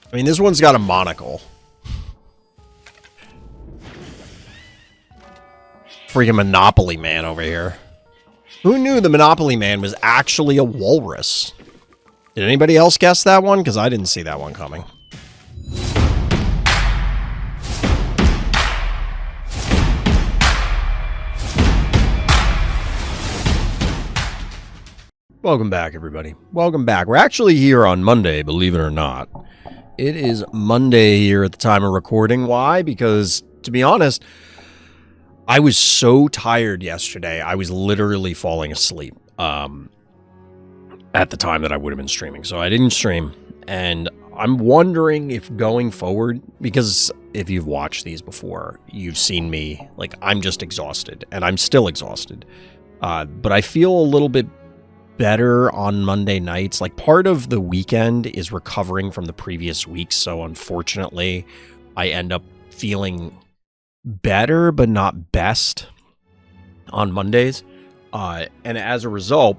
I mean, this one's got a monocle. Freaking Monopoly Man over here. Who knew the Monopoly Man was actually a walrus? Did anybody else guess that one? Because I didn't see that one coming. Welcome back, everybody. Welcome back. We're actually here on Monday, believe it or not. It is Monday here at the time of recording. Why? Because, to be honest, I was so tired yesterday, I was literally falling asleep at the time that I would have been streaming. So I didn't stream, and I'm wondering if going forward, because if you've watched these before, you've seen me, like, I'm just exhausted, and I'm still exhausted. But I feel a little bit better on Monday nights. Like, part of the weekend is recovering from the previous week, so unfortunately, I end up feeling better, but not best on Mondays. And as a result,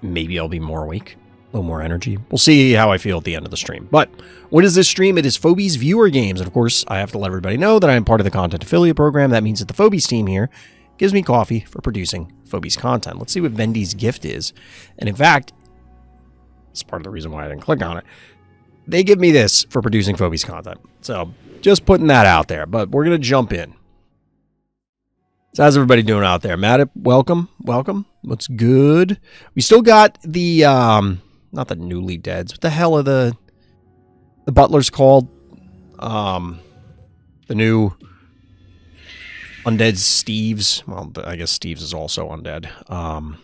maybe I'll be more awake, a little more energy. We'll see how I feel at the end of the stream. But what is this stream? It is Phobies viewer games. And of course, I have to let everybody know that I am part of the content affiliate program. That means that the Phobies team here gives me coffee for producing Phobies content. Let's see what Vendy's gift is. And in fact, it's part of the reason why I didn't click on it. They give me this for producing Phobies content. So just putting that out there, but we're going to jump in. So how's everybody doing out there? Matt, welcome. Welcome. What's good? We still got the, not the newly deads. What the hell are the butlers called? The new undead Steves. Well, I guess Steves is also undead. What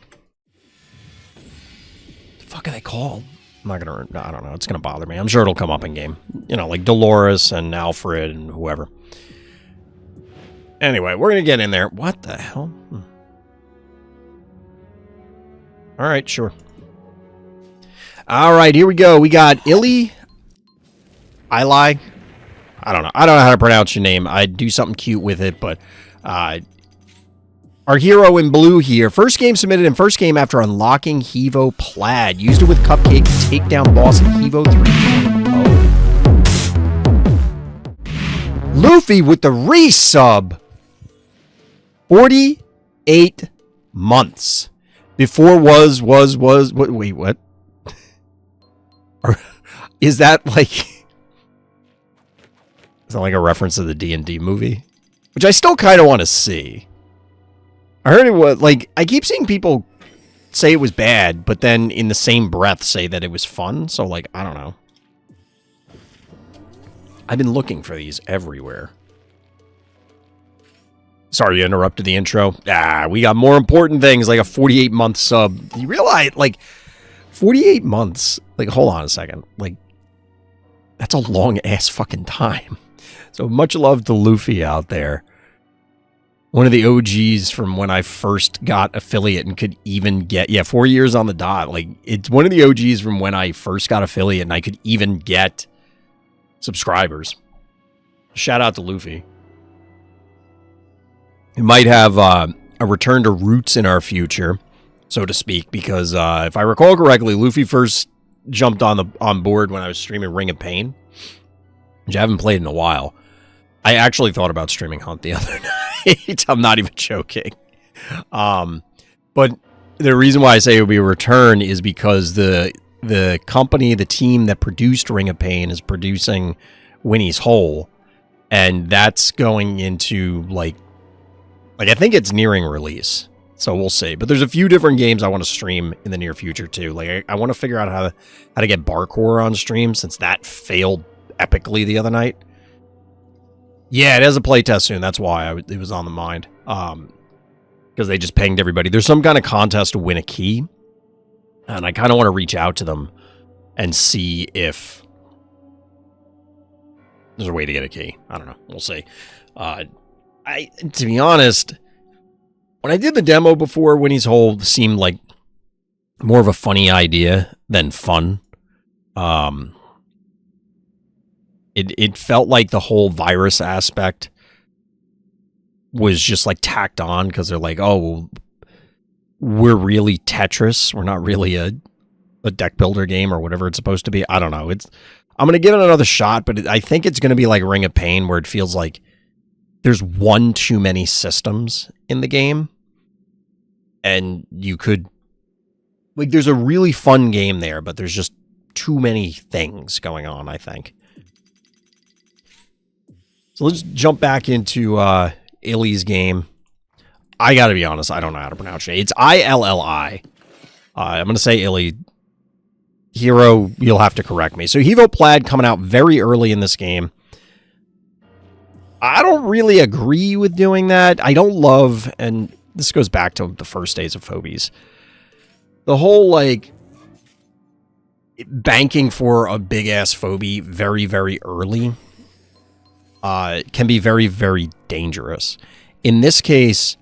the fuck are they called? I'm not gonna, I don't know. It's gonna bother me. I'm sure it'll come up in game. You know, like Dolores and Alfred and whoever. Anyway, we're gonna get in there. What the hell? All right, sure. All right, here we go. We got Illy. I lie. I don't know. I don't know how to pronounce your name. I'd do something cute with it, but our hero in blue here. First game submitted and first game after unlocking Hevo Plaid. Used it with Cupcake to take down boss in Hevo 3. Oh. Luffy with the resub. 48 months. Before was, wait, what? Is that like... Is that like a reference to the D&D movie? Which I still kind of want to see. I heard it was, like, I keep seeing people say it was bad, but then in the same breath say that it was fun. So, like, I don't know. I've been looking for these everywhere. Sorry you interrupted the intro. We got more important things, like a 48-month sub. You realize, like, 48 months. Like, hold on a second. Like, that's a long-ass fucking time. So, much love to Luffy out there. One of the OGs from when I first got affiliate and could even get... Yeah, 4 years on the dot. Like, it's one of the OGs from when I first got affiliate and I could even get subscribers. Shout out to Luffy. We might have a return to roots in our future, so to speak, because if I recall correctly, Luffy first jumped on board when I was streaming Ring of Pain, which I haven't played in a while. I actually thought about streaming Hunt the other night. I'm not even joking. But the reason why I say it would be a return is because the company, the team that produced Ring of Pain is producing Winnie's Hole, and that's going into, like I think it's nearing release. So we'll see. But there's a few different games I want to stream in the near future, too. Like, I want to figure out how to get Barcore on stream, since that failed epically the other night. Yeah, it has a playtest soon. That's why it was on the mind. Because they just pinged everybody. There's some kind of contest to win a key. And I kind of want to reach out to them and see if there's a way to get a key. I don't know. We'll see. To be honest, when I did the demo before, Winnie's Hole seemed like more of a funny idea than fun. It felt like the whole virus aspect was just like tacked on, because they're like, oh, we're really Tetris. We're not really a deck builder game or whatever it's supposed to be. I don't know. I'm going to give it another shot, but I think it's going to be like Ring of Pain, where it feels like there's one too many systems in the game. And you could... Like, there's a really fun game there, but there's just too many things going on, I think. So let's jump back into Illy's game. I gotta be honest, I don't know how to pronounce it. It's Illi. I'm gonna say Illy. Hero, you'll have to correct me. So Hevo Plaid coming out very early in this game. I don't really agree with doing that. I don't love, and this goes back to the first days of Phobies, the whole, like, banking for a big-ass phobie very, very early can be very, very dangerous. In this case,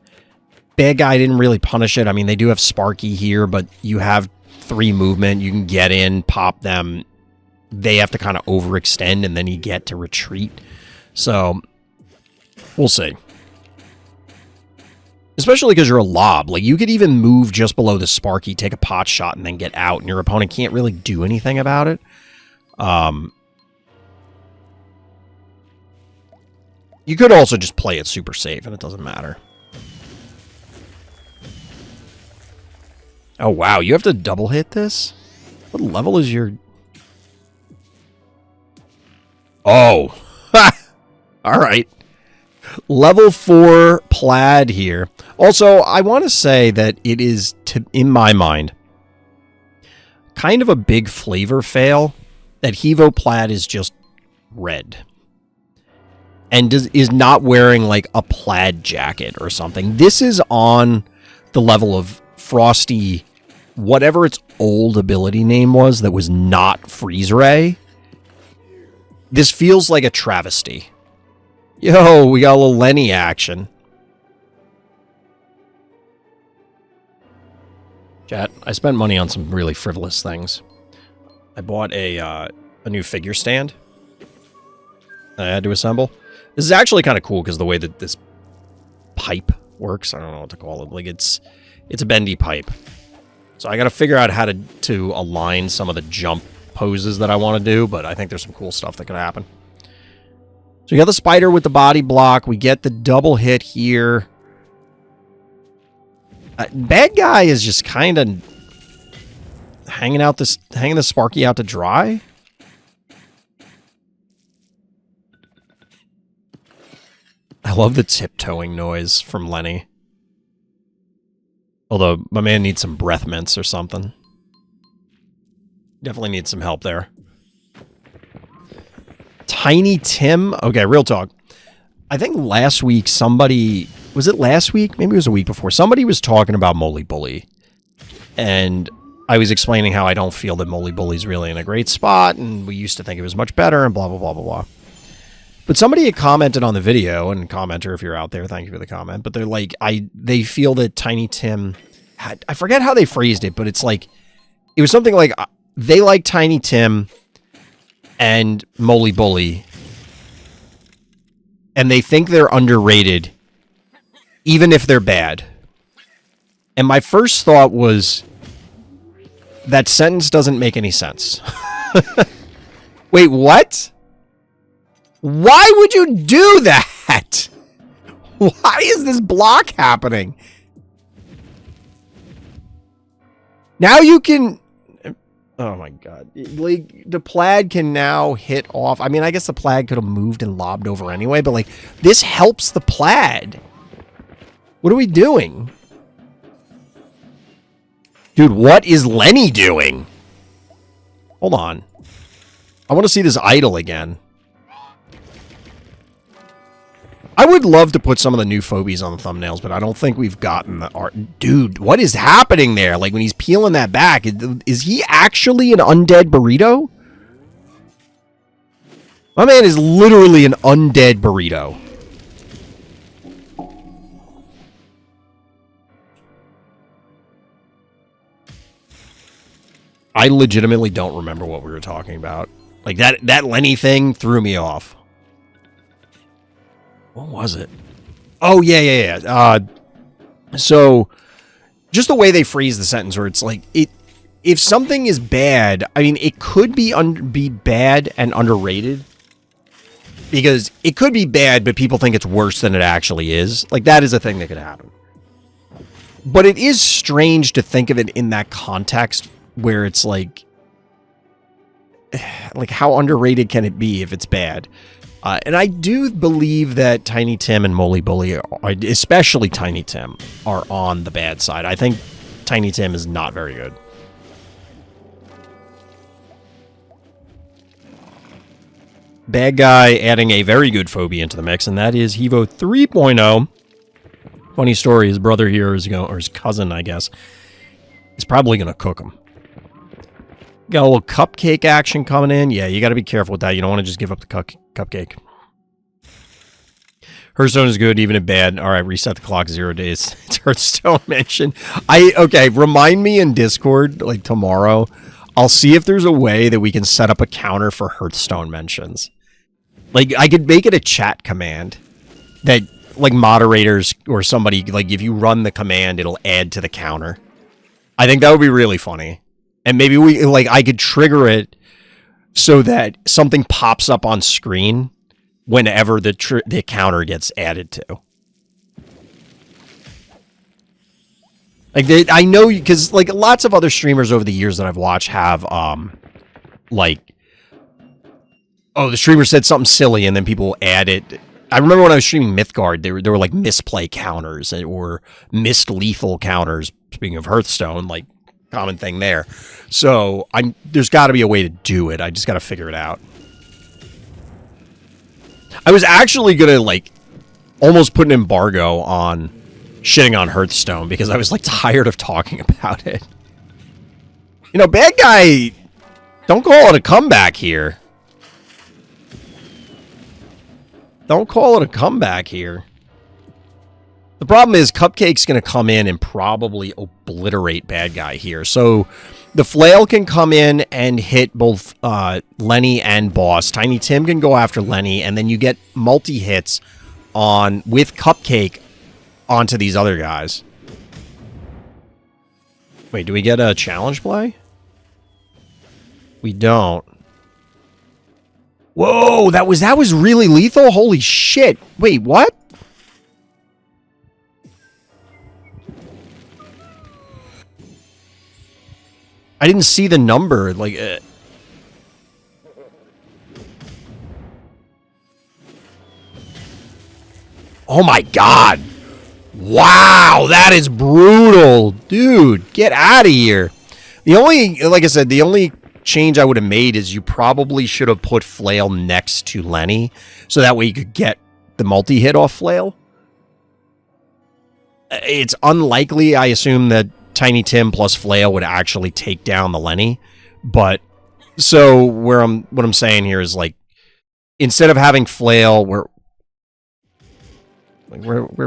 bad guy didn't really punish it. I mean, they do have Sparky here, but you have 3 movement. You can get in, pop them. They have to kind of overextend, and then you get to retreat. So, we'll see. Especially because you're a lob. Like, you could even move just below the Sparky, take a pot shot, and then get out, and your opponent can't really do anything about it. You could also just play it super safe, and it doesn't matter. Oh, wow. You have to double hit this? What level is your... Oh. All right. Level 4 Plaid here. Also, I want to say that it is, in my mind, kind of a big flavor fail that Hevo Plaid is just red. And is not wearing, like, a plaid jacket or something. This is on the level of Frosty... whatever its old ability name was that was not Freeze Ray. This feels like a travesty. Yo, we got a little Lenny action. Chat, I spent money on some really frivolous things. I bought a new figure stand that I had to assemble. This is actually kind of cool because the way that this pipe works, I don't know what to call it. Like, it's a bendy pipe. So I got to figure out how to align some of the jump poses that I want to do, but I think there's some cool stuff that could happen. So we got the spider with the body block. We get the double hit here. Bad guy is just kind of hanging the Sparky out to dry. I love the tiptoeing noise from Lenny. Although, my man needs some breath mints or something. Definitely needs some help there. Tiny Tim? Okay, real talk. I think last week somebody... Was it last week? Maybe it was a week before. Somebody was talking about Moly Bully. And I was explaining how I don't feel that Moly Bully's really in a great spot, and we used to think it was much better, and blah, blah, blah, blah, blah. But somebody had commented on the video, and commenter, if you're out there, thank you for the comment, but they're like, they feel that Tiny Tim had, I forget how they phrased it, but it's like, it was something like, they like Tiny Tim and Moly Bully, and they think they're underrated, even if they're bad. And my first thought was, that sentence doesn't make any sense. Wait, what? Why would you do that? Why is this block happening? Now you can... Oh my god. Like, the Plaid can now hit off... I mean, I guess the Plaid could have moved and lobbed over anyway, but like, this helps the Plaid. What are we doing? Dude, what is Lenny doing? Hold on. I want to see this idol again. I would love to put some of the new Phobies on the thumbnails, but I don't think we've gotten the art. Dude, what is happening there? Like, when he's peeling that back, is he actually an undead burrito? My man is literally an undead burrito. I legitimately don't remember what we were talking about. Like, that Lenny thing threw me off. What was it? Oh, yeah. So, just the way they phrase the sentence where it's like, if something is bad, I mean, it could be bad and underrated. Because it could be bad, but people think it's worse than it actually is. Like, that is a thing that could happen. But it is strange to think of it in that context where it's like how underrated can it be if it's bad? And I do believe that Tiny Tim and Moly Bully, especially Tiny Tim, are on the bad side. I think Tiny Tim is not very good. Bad guy adding a very good phobia into the mix, and that is Hevo 3.0. Funny story, his brother here is going, or his cousin, I guess, is probably going to cook him. Got a little cupcake action coming in. Yeah, you got to be careful with that. You don't want to just give up the cupcake. Hearthstone is good, even if bad. All right, reset the clock, 0 days. It's Hearthstone mention. Okay, remind me in Discord, like tomorrow. I'll see if there's a way that we can set up a counter for Hearthstone mentions. Like, I could make it a chat command that, like, moderators or somebody, like, if you run the command, it'll add to the counter. I think that would be really funny. And maybe I could trigger it so that something pops up on screen whenever the counter gets added to. Like, I know, because, like, lots of other streamers over the years that I've watched have, like, oh, the streamer said something silly, and then people add it. I remember when I was streaming Mythgard, there were like misplay counters or missed lethal counters. Speaking of Hearthstone, like, common thing there. So there's got to be a way to do it. I just got to figure it out. I was actually gonna like almost put an embargo on shitting on Hearthstone because I was like tired of talking about it. You know, bad guy, don't call it a comeback here. Don't call it a comeback here. The problem is Cupcake's going to come in and probably obliterate bad guy here. So the Flail can come in and hit both Lenny and Boss. Tiny Tim can go after Lenny, and then you get multi-hits with Cupcake onto these other guys. Wait, do we get a challenge play? We don't. Whoa, that was really lethal? Holy shit. Wait, what? I didn't see the number. Like, oh my god. Wow, that is brutal. Dude, get out of here. The only, like I said, the only change I would have made is you probably should have put Flail next to Lenny, so that way you could get the multi-hit off Flail. It's unlikely, I assume, that Tiny Tim plus Flail would actually take down the Lenny, but so what I'm saying here is, like, instead of having Flail, where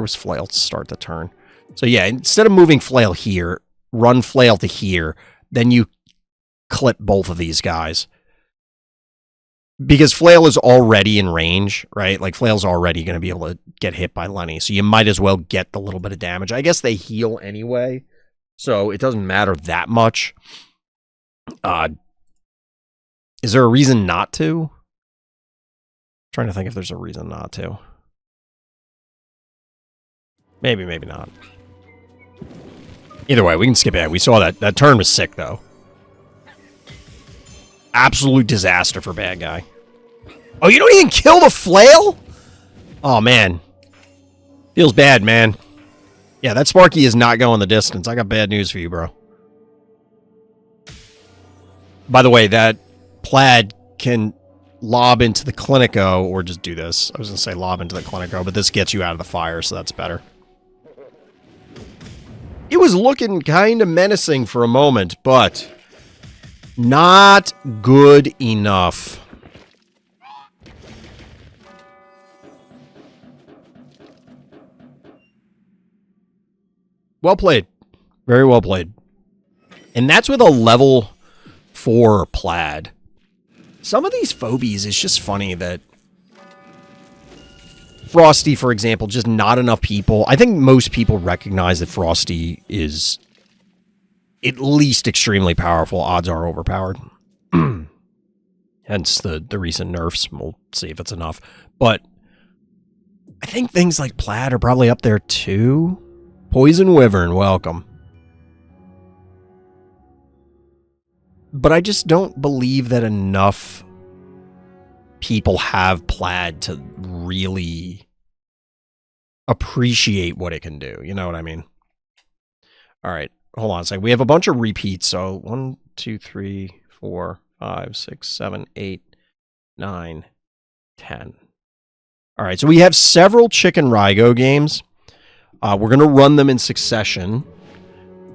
was Flail to start the turn? So yeah, instead of moving Flail here, run Flail to here, then you clip both of these guys. Because Flail is already in range, right? Like, Flail's already going to be able to get hit by Lenny, so you might as well get the little bit of damage. I guess they heal anyway, so it doesn't matter that much. Is there a reason not to? I'm trying to think if there's a reason not to. Maybe, maybe not. Either way, we can skip it. We saw that. That turn was sick, though. Absolute disaster for bad guy. Oh, you don't even kill the Flail? Oh, man. Feels bad, man. Yeah, that Sparky is not going the distance. I got bad news for you, bro. By the way, that Plaid can lob into the Clinico, or just do this. I was going to say lob into the Clinico, but this gets you out of the fire, so that's better. It was looking kind of menacing for a moment, but not good enough. Well played. Very well played. And that's with a level 4 Plaid. Some of these Phobies, it's just funny that Frosty, for example, just not enough people. I think most people recognize that Frosty is at least extremely powerful. Odds are overpowered. Hence the recent nerfs. We'll see if it's enough. But I think things like Plaid are probably up there too. Poison Wyvern, welcome. But I just don't believe that enough people have Plaid to really appreciate what it can do. You know what I mean? All right, hold on a second. We have a bunch of repeats. So 1, 2, 3, 4, 5, 6, 7, 8, 9, 10. All right, so we have several ChickenRaigo games. We're gonna run them in succession,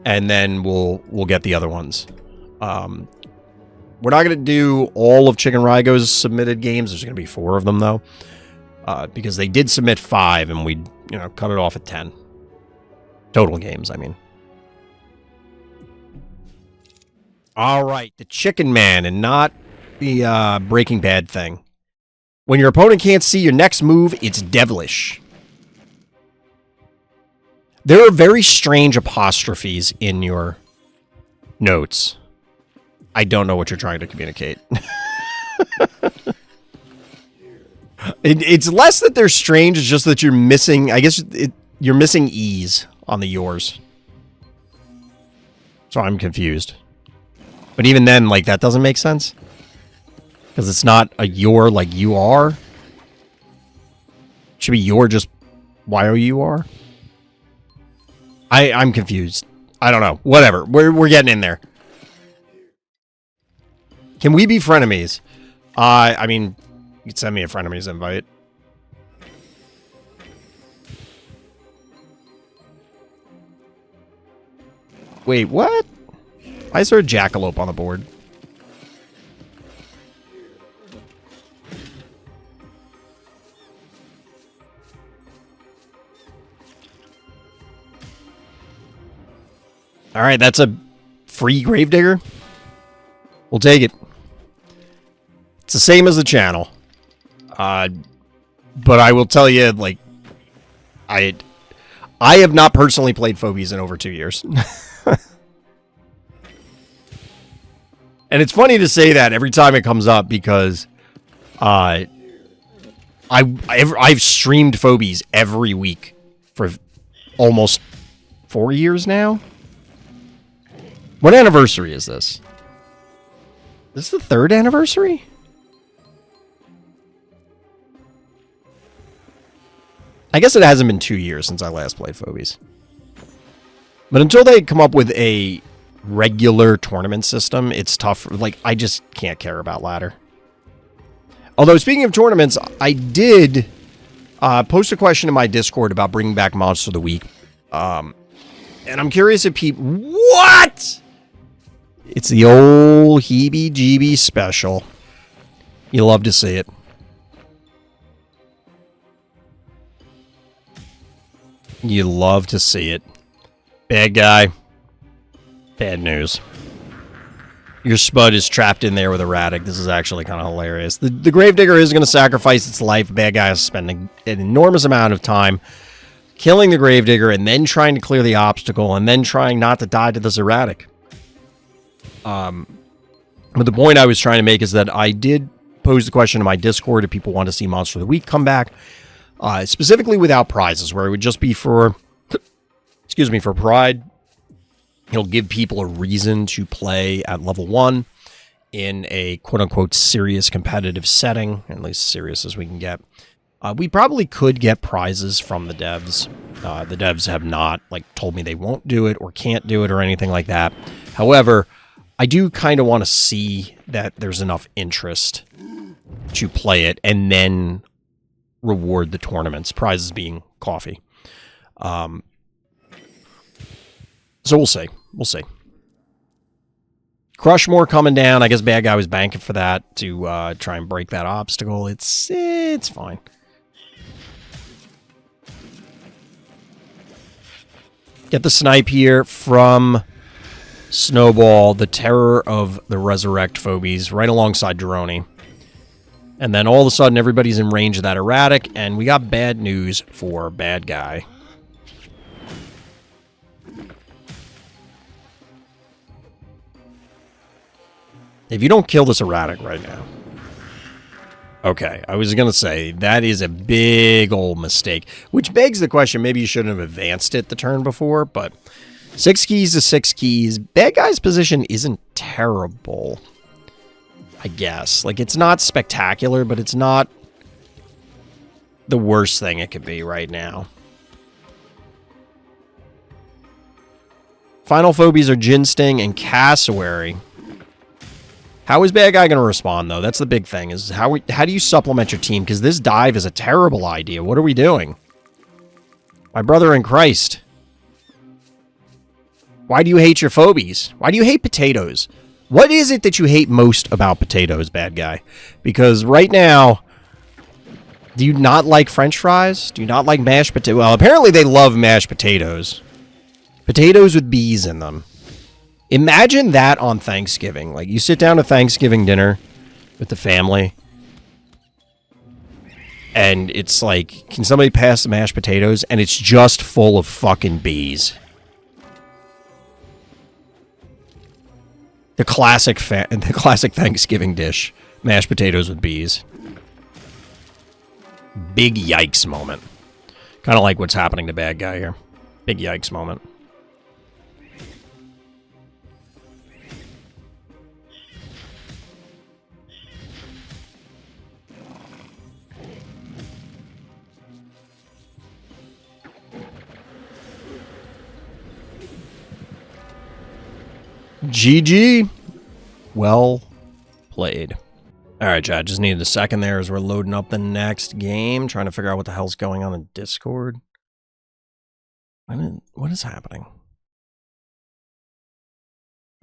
and then we'll get the other ones. We're not gonna do all of ChickenRaigo's submitted games. There's gonna be 4 of them though, because they did submit 5, and we cut it off at 10 total games. I mean. All right, the Chicken Man, and not the Breaking Bad thing. When your opponent can't see your next move, it's devilish. There are very strange apostrophes in your notes. I don't know what you're trying to communicate. It's less that they're strange, it's just that you're missing, I guess you're missing E's on the yours. So I'm confused. But even then, like, that doesn't make sense. Because it's not a your like you are. It should be your just Y-O-U-R. I'm confused. I don't know. Whatever. We're getting in there. Can we be frenemies? I mean, you can send me a frenemies invite. Wait, what? Why is there a jackalope on the board? All right, that's a free Gravedigger. We'll take it. It's the same as the channel. But I will tell you, like, I have not personally played Phobies in over 2 years. And it's funny to say that every time it comes up because I've streamed Phobies every week for almost 4 years now. What anniversary is this? This is the 3rd anniversary? I guess it hasn't been 2 years since I last played Phobies. But until they come up with a regular tournament system, it's tough. Like, I just can't care about ladder. Although, speaking of tournaments, I did post a question in my Discord about bringing back Monster of the Week. And I'm curious if people... What?! It's the old heebie-jeebie special. You love to see it. You love to see it. Bad guy. Bad news. Your Spud is trapped in there with Erratic. This is actually kind of hilarious. The Gravedigger is going to sacrifice its life. Bad guy is spending an enormous amount of time killing the Gravedigger and then trying to clear the obstacle and then trying not to die to this Erratic. But the point I was trying to make is that I did pose the question in my Discord if people want to see Monster of the Week come back, specifically without prizes, where it would just be for, excuse me, for pride. It'll give people a reason to play at level 1 in a quote-unquote serious competitive setting, at least serious as we can get. We probably could get prizes from the devs. The devs have not told me they won't do it or can't do it or anything like that. However, I do kind of want to see that there's enough interest to play it and then reward the tournaments, prizes being coffee. So we'll see. We'll see. Crushmore coming down. I guess bad guy was banking for that to try and break that obstacle. It's fine. Get the snipe here from Snowball, the terror of the Resurrect Phobies, right alongside Droney. And then all of a sudden, everybody's in range of that Erratic, and we got bad news for bad guy. If you don't kill this erratic right now. Okay, I was going to say, that is a big old mistake. Which begs the question, maybe you shouldn't have advanced it the turn before, but 6 keys to 6 keys. Bad guy's position isn't terrible, I guess. Like, it's not spectacular, but it's not the worst thing it could be right now. Final phobies are Gin Sting and Cassowary. How is bad guy going to respond, though? That's the big thing, is how do you supplement your team? Because this dive is a terrible idea. What are we doing? My brother in Christ. Why do you hate your phobies? Why do you hate potatoes? What is it that you hate most about potatoes, bad guy? Because right now, do you not like French fries? Do you not like mashed potatoes? Well, apparently they love mashed potatoes. Potatoes with bees in them. Imagine that on Thanksgiving. Like, you sit down to Thanksgiving dinner with the family, and it's like, can somebody pass the mashed potatoes? And it's just full of fucking bees. The classic Thanksgiving dish. Mashed potatoes with bees. Big yikes moment. Kind of like what's happening to bad guy here. Big yikes moment. GG. Well played. All right, chat. Just needed a second there as we're loading up the next game. Trying to figure out what the hell's going on in Discord. What is happening?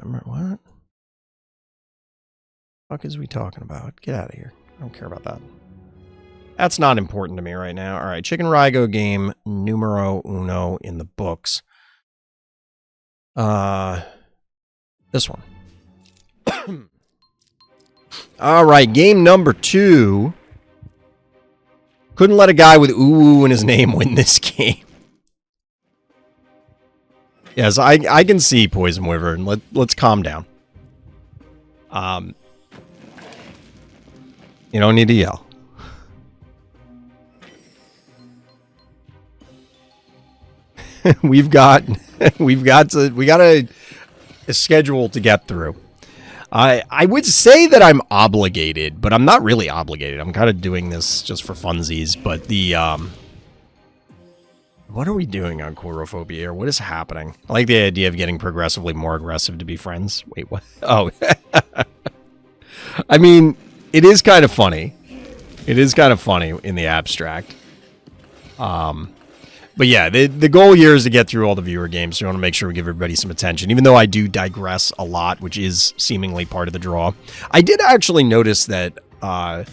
What? Fuck is we talking about? Get out of here. I don't care about that. That's not important to me right now. All right, ChickenRaigo game numero uno in the books. This one. All right, game number 2. Couldn't let a guy with ooh in his name win this game. Yes, I can see Poison Wyvern. Let's calm down. You don't need to yell. we got a schedule to get through. I would say that I'm obligated, but I'm not really obligated. I'm kind of doing this just for funsies, but the what are we doing on Chorophobia here? What is happening? I like the idea of getting progressively more aggressive to be friends. Wait, what? Oh. I mean, it is kind of funny. It is kind of funny in the abstract. But yeah, the goal here is to get through all the viewer games, so we want to make sure we give everybody some attention, even though I do digress a lot, which is seemingly part of the draw. I did actually notice that, I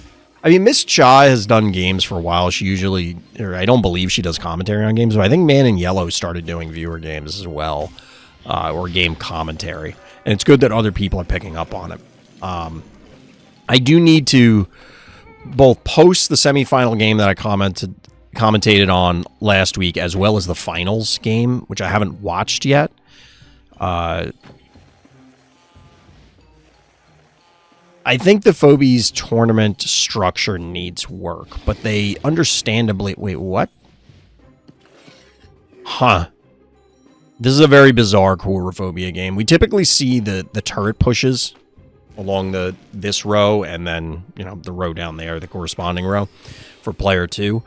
mean, Miss Cha has done games for a while. She usually, or I don't believe she does commentary on games, but I think Man in Yellow started doing viewer games as well, or game commentary. And it's good that other people are picking up on it. I do need to both post the semifinal game that I commentated on last week, as well as the finals game, which I haven't watched yet. I think the Phobies tournament structure needs work, but they understandably... Wait, what? Huh. This is a very bizarre Chorophobia game. We typically see the turret pushes along this row, and then, you know, the row down there, the corresponding row for player 2.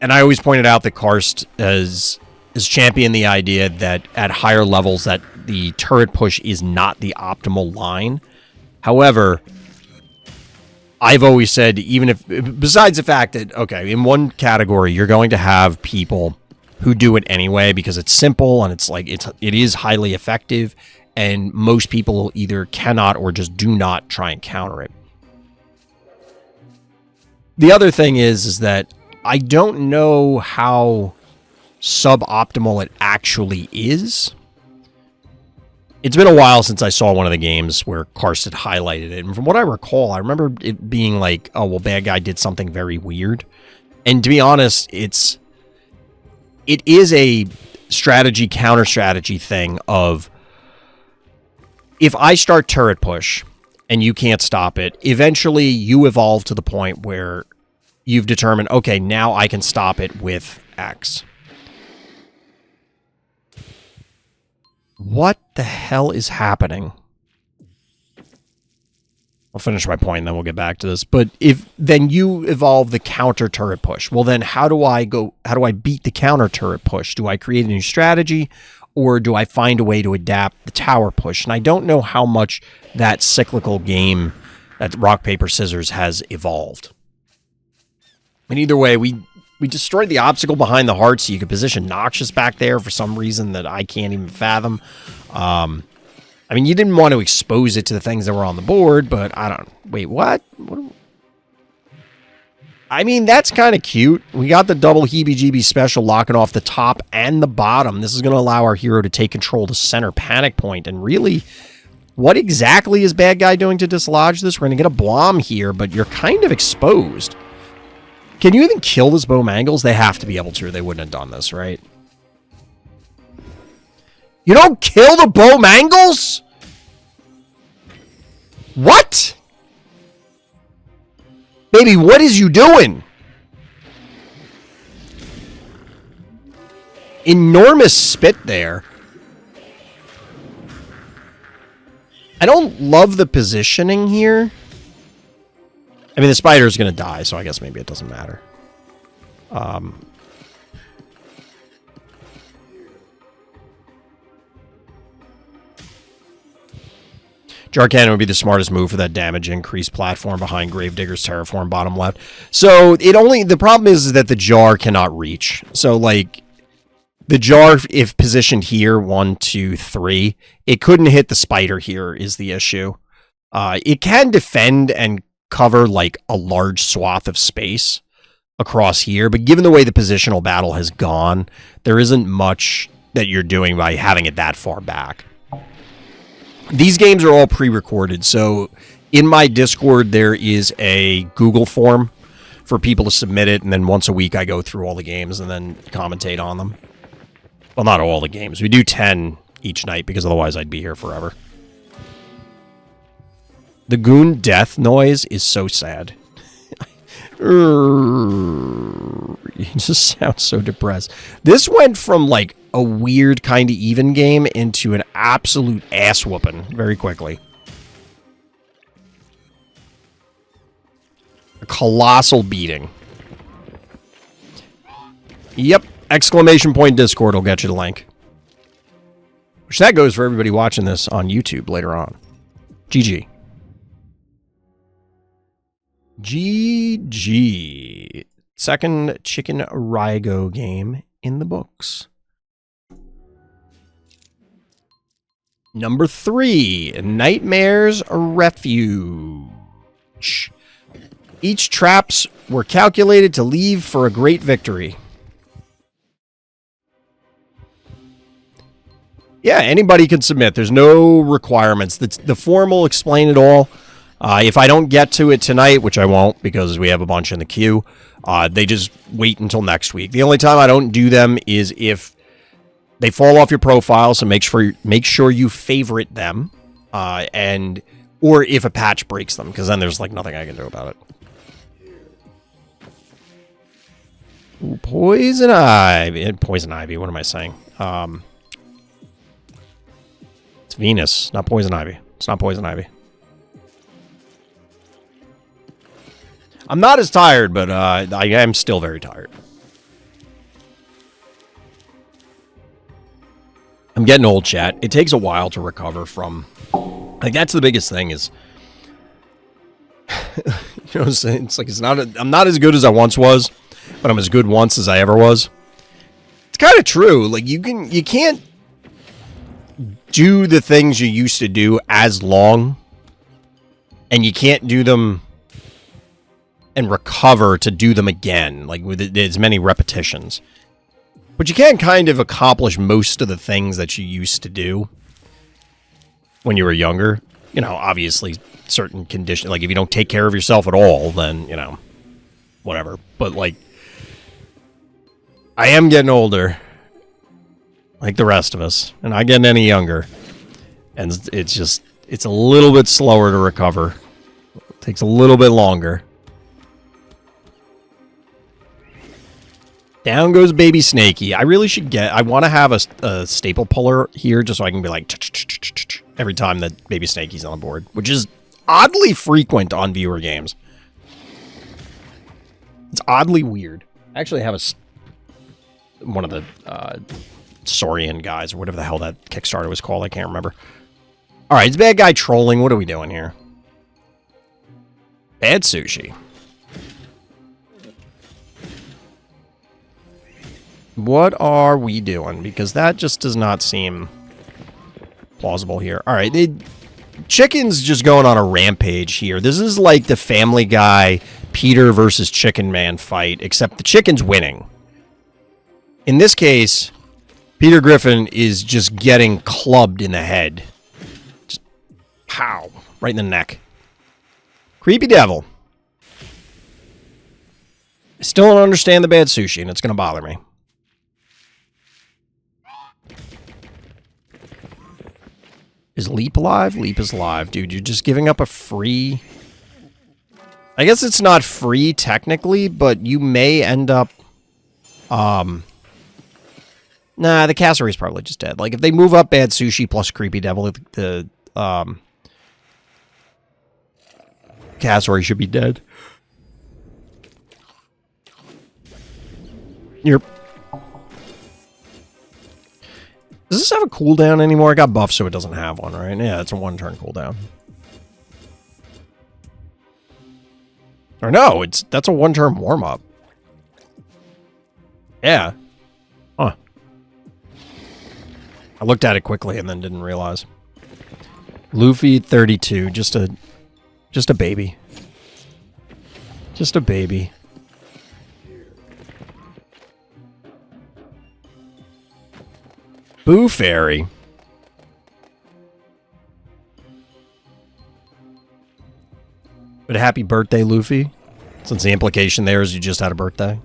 And I always pointed out that Karst has championed the idea that at higher levels that the turret push is not the optimal line. However, I've always said, even if, besides the fact that, okay, in one category, you're going to have people who do it anyway because it's simple and it's like, it is highly effective, and most people either cannot or just do not try and counter it. The other thing is that I don't know how suboptimal it actually is. It's been a while since I saw one of the games where Karst had highlighted it. And from what I recall, I remember it being like, oh, well, bad guy did something very weird. And to be honest, it is a strategy, counter-strategy thing of if I start turret push and you can't stop it, eventually you evolve to the point where you've determined, okay, now I can stop it with X. What the hell is happening? I'll finish my point and then we'll get back to this. But if then you evolve the counter turret push. Well, then how do I beat the counter turret push? Do I create a new strategy, or do I find a way to adapt the tower push? And I don't know how much that cyclical game, that rock, paper, scissors, has evolved. And either way, we destroyed the obstacle behind the heart, so you could position Noxious back there for some reason that I can't even fathom. I mean, you didn't want to expose it to the things that were on the board, but I don't... Wait, what? I mean, that's kind of cute. We got the double heebie-jeebie special locking off the top and the bottom. This is going to allow our hero to take control of the center panic point. And really, what exactly is bad guy doing to dislodge this? We're going to get a Blom here, but you're kind of exposed. Can you even kill this Bowmangles? They have to be able to, or they wouldn't have done this, right? You don't kill the Bowmangles? What? Baby, what is you doing? Enormous spit there. I don't love the positioning here. I mean, the spider's going to die, so I guess maybe it doesn't matter. Jar Cannon would be the smartest move for that damage increase platform behind Gravedigger's Terraform bottom left. So the problem is that the jar cannot reach. So like the jar, if positioned here, 1, 2, 3, it couldn't hit the spider here is the issue. It can defend and cover like a large swath of space across here, but given the way the positional battle has gone, there isn't much that you're doing by having it that far back. These games are all pre-recorded, so in my Discord there is a Google form for people to submit it, and then once a week I go through all the games and then commentate on them. Well, not all the games. We do 10 each night, because otherwise I'd be here forever. The goon death noise is so sad. It just sounds so depressed. This went from like a weird kind of even game into an absolute ass whooping very quickly. A colossal beating. Yep. Exclamation point Discord will get you the link. Which that goes for everybody watching this on YouTube later on. GG. GG. Second ChickenRaigo game in the books. Number 3, Nightmare's Refuge. Each traps were calculated to leave for a great victory. Yeah, anybody can submit. There's no requirements. The form will explain it all. If I don't get to it tonight, which I won't because we have a bunch in the queue, they just wait until next week. The only time I don't do them is if they fall off your profile, so make sure you favorite them, or if a patch breaks them, because then there's like nothing I can do about it. Ooh, Poison Ivy. Poison Ivy, what am I saying? It's Venus, not Poison Ivy. It's not Poison Ivy. I'm not as tired, but I am still very tired. I'm getting old, chat. It takes a while to recover from... Like, that's the biggest thing is... you know what I'm saying? It's like, I'm not as good as I once was, but I'm as good once as I ever was. It's kind of true. Like, you can't do the things you used to do as long, and you can't do them and recover to do them again, like with as many repetitions. But you can kind of accomplish most of the things that you used to do when you were younger. You know, obviously, certain conditions, like if you don't take care of yourself at all, then, you know, whatever. But, like, I am getting older, like the rest of us, and not getting any younger. And it's a little bit slower to recover. It takes a little bit longer. Down goes baby Snakey. I really should I want to have a staple puller here just so I can be like every time that baby Snakey's on the board, which is oddly frequent on viewer games. It's oddly weird. I actually have one of the Saurian guys, or whatever the hell that Kickstarter was called. I can't remember. All right, it's bad guy trolling. What are we doing here? Bad sushi. What are we doing? Because that just does not seem plausible here. All right, Chicken's just going on a rampage here. This is like the Family Guy Peter versus Chicken Man fight, except the chicken's winning. In this case, Peter Griffin is just getting clubbed in the head. Just pow, right in the neck. Creepy Devil. I still don't understand the bad sushi, and it's going to bother me. Is Leap alive? Leap is alive. Dude, you're just giving up a free... I guess it's not free, technically, but you may end up... Nah, the Cassery's probably just dead. Like, if they move up Bad Sushi plus Creepy Devil, the Cassery should be dead. You're... Does this have a cooldown anymore? I got buffed so it doesn't have one, right? Yeah, it's a one-turn cooldown. Or no, that's a one-turn warm-up. Yeah. Huh. I looked at it quickly and then didn't realize. Luffy 32, just a baby. Just a baby. Boo Fairy. But happy birthday, Luffy. Since the implication there is you just had a birthday.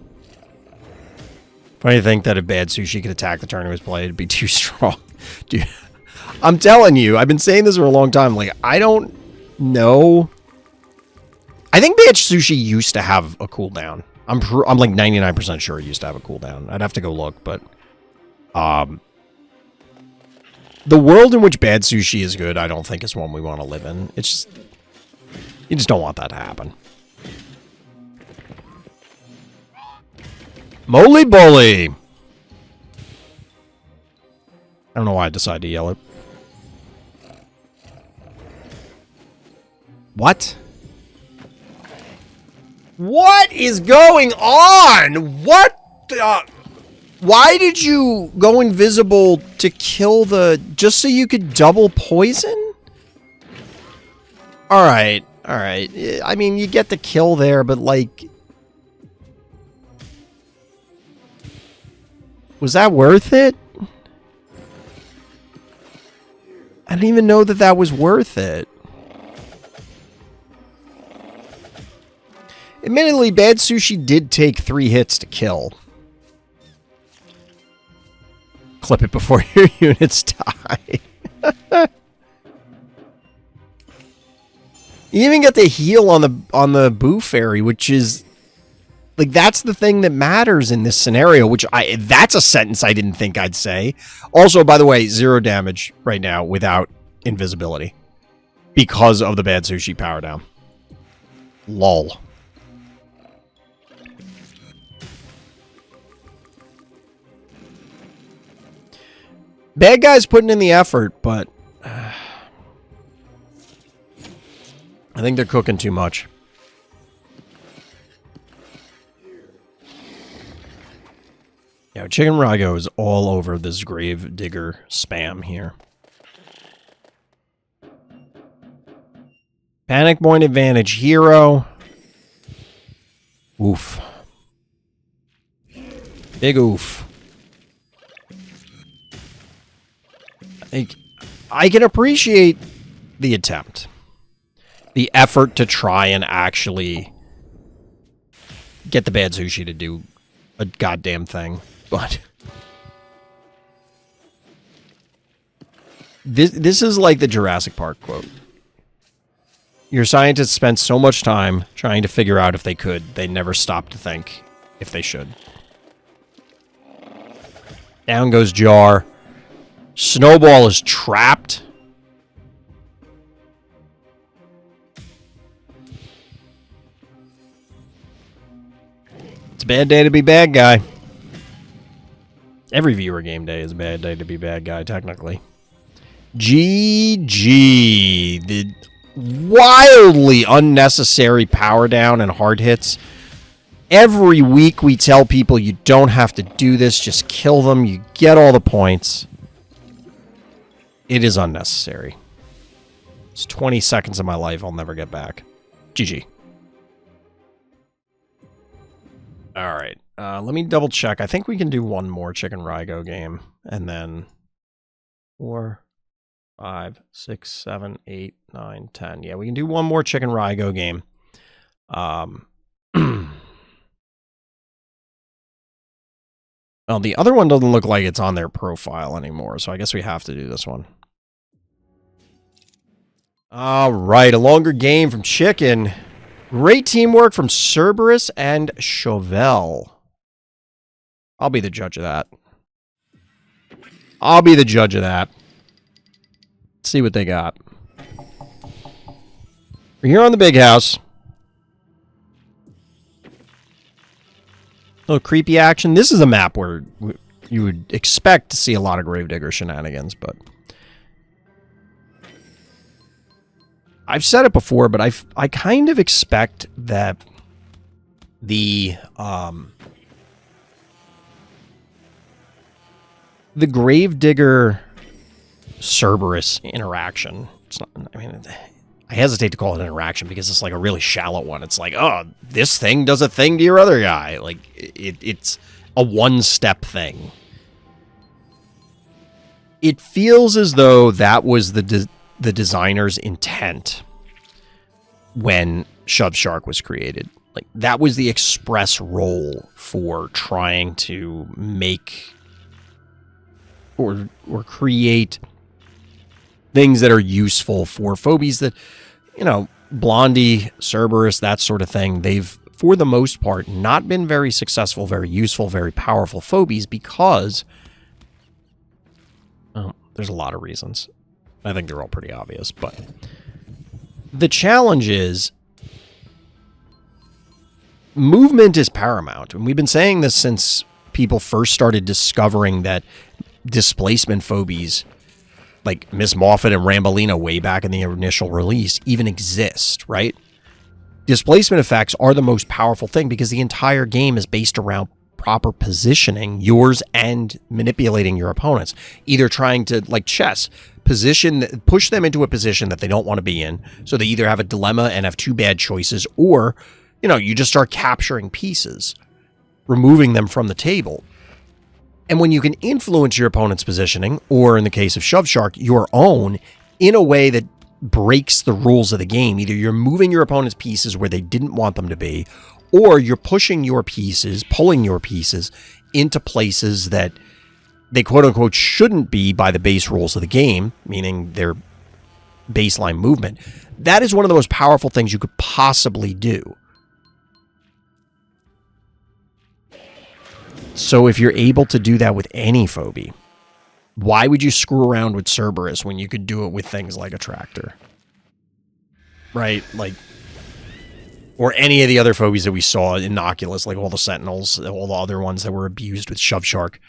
Funny to think that if Bad Sushi could attack the turn it was played, it'd be too strong. Dude, I'm telling you, I've been saying this for a long time. Like, I don't know. I think Bad Sushi used to have a cooldown. I'm like 99% sure it used to have a cooldown. I'd have to go look, but... the world in which Bad Sushi is good, I don't think is one we want to live in. It's just... You just don't want that to happen. Moly Bully! I don't know why I decided to yell it. What? What is going on? What the... Why did you go invisible to kill the... Just so you could double poison? Alright, alright. I mean, you get the kill there, but like... Was that worth it? I didn't even know that that was worth it. Admittedly, Bad Sushi did take 3 hits to kill. Clip it before your units die. You even get the heal on the Boo Fairy, which is like that's the thing that matters in this scenario, which that's a sentence I didn't think I'd say. Also, by the way, 0 damage right now without invisibility because of the Bad Sushi power down. Lol. Bad guy's putting in the effort, but I think they're cooking too much. Yeah, ChickenRaigo is all over this grave digger spam here. Panic point advantage hero. Oof. Big oof. I can appreciate the attempt. The effort to try and actually get the Bad Sushi to do a goddamn thing. But This is like the Jurassic Park quote. Your scientists spent so much time trying to figure out if they could, they never stopped to think if they should. Down goes Jar. Snowball is trapped. It's a bad day to be bad guy. Every viewer game day is a bad day to be bad guy, technically. GG. The wildly unnecessary power down and hard hits. Every week we tell people you don't have to do this. Just kill them. You get all the points. It is unnecessary. It's 20 seconds of my life I'll never get back. GG. All right. Let me double check. I think we can do one more ChickenRaigo game. And then 4, 5, 6, 7, 8, 9, 10. Yeah, we can do one more ChickenRaigo game. Well, the other one doesn't look like it's on their profile anymore, so I guess we have to do this one. All right, a longer game from Chicken. Great teamwork from Cerberus and Chauvel. I'll be the judge of that. Let's see what they got. We're here on the big house. A little creepy action. This is a map where you would expect to see a lot of Gravedigger shenanigans, but I've said it before, but I kind of expect that the Gravedigger Cerberus interaction. It's not, I mean, I hesitate to call it an interaction because it's like a really shallow one. It's like, oh, this thing does a thing to your other guy. Like, it's a one-step thing. It feels as though that was the designer's intent when Shove Shark was created. Like, that was the express role for trying to make or create things that are useful for Phobies that, you know, Blondie, Cerberus, that sort of thing, they've, for the most part, not been very successful, very useful, very powerful Phobies because, well, there's a lot of reasons. I think they're all pretty obvious, but the challenge is movement is paramount. And we've been saying this since people first started discovering that displacement Phobies like Miss Moffat and Rambolina way back in the initial release even exist, right? Displacement effects are the most powerful thing because the entire game is based around proper positioning, yours and manipulating your opponents. Either trying to, like chess, push them into a position that they don't want to be in, so they either have a dilemma and have two bad choices, or, you know, you just start capturing pieces, removing them from the table. And when you can influence your opponent's positioning, or in the case of Shove Shark, your own, in a way that breaks the rules of the game, either you're moving your opponent's pieces where they didn't want them to be, or you're pushing your pieces, pulling your pieces into places that they quote-unquote shouldn't be by the base rules of the game, meaning their baseline movement. That is one of the most powerful things you could possibly do. So if you're able to do that with any Phobie, why would you screw around with Cerberus when you could do it with things like a tractor? Right? Like, or any of the other Phobies that we saw, Innocuous, like all the Sentinels, all the other ones that were abused with Shove Shark.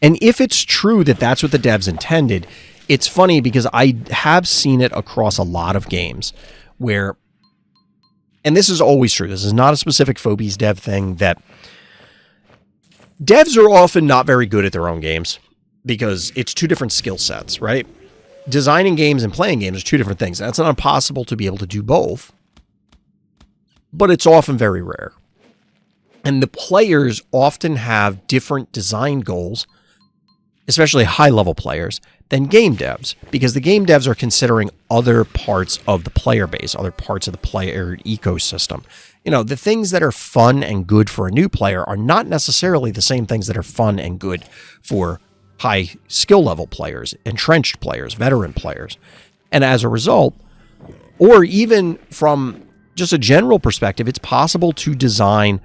And if it's true that that's what the devs intended, it's funny because I have seen it across a lot of games where, and this is always true, this is not a specific Phobies dev thing, that devs are often not very good at their own games because it's two different skill sets, right? Designing games and playing games are two different things. That's not impossible to be able to do both, but it's often very rare. And the players often have different design goals, especially high-level players, than game devs, because the game devs are considering other parts of the player base, other parts of the player ecosystem. You know, the things that are fun and good for a new player are not necessarily the same things that are fun and good for high skill level players, entrenched players, veteran players. And as a result, or even from just a general perspective, it's possible to design,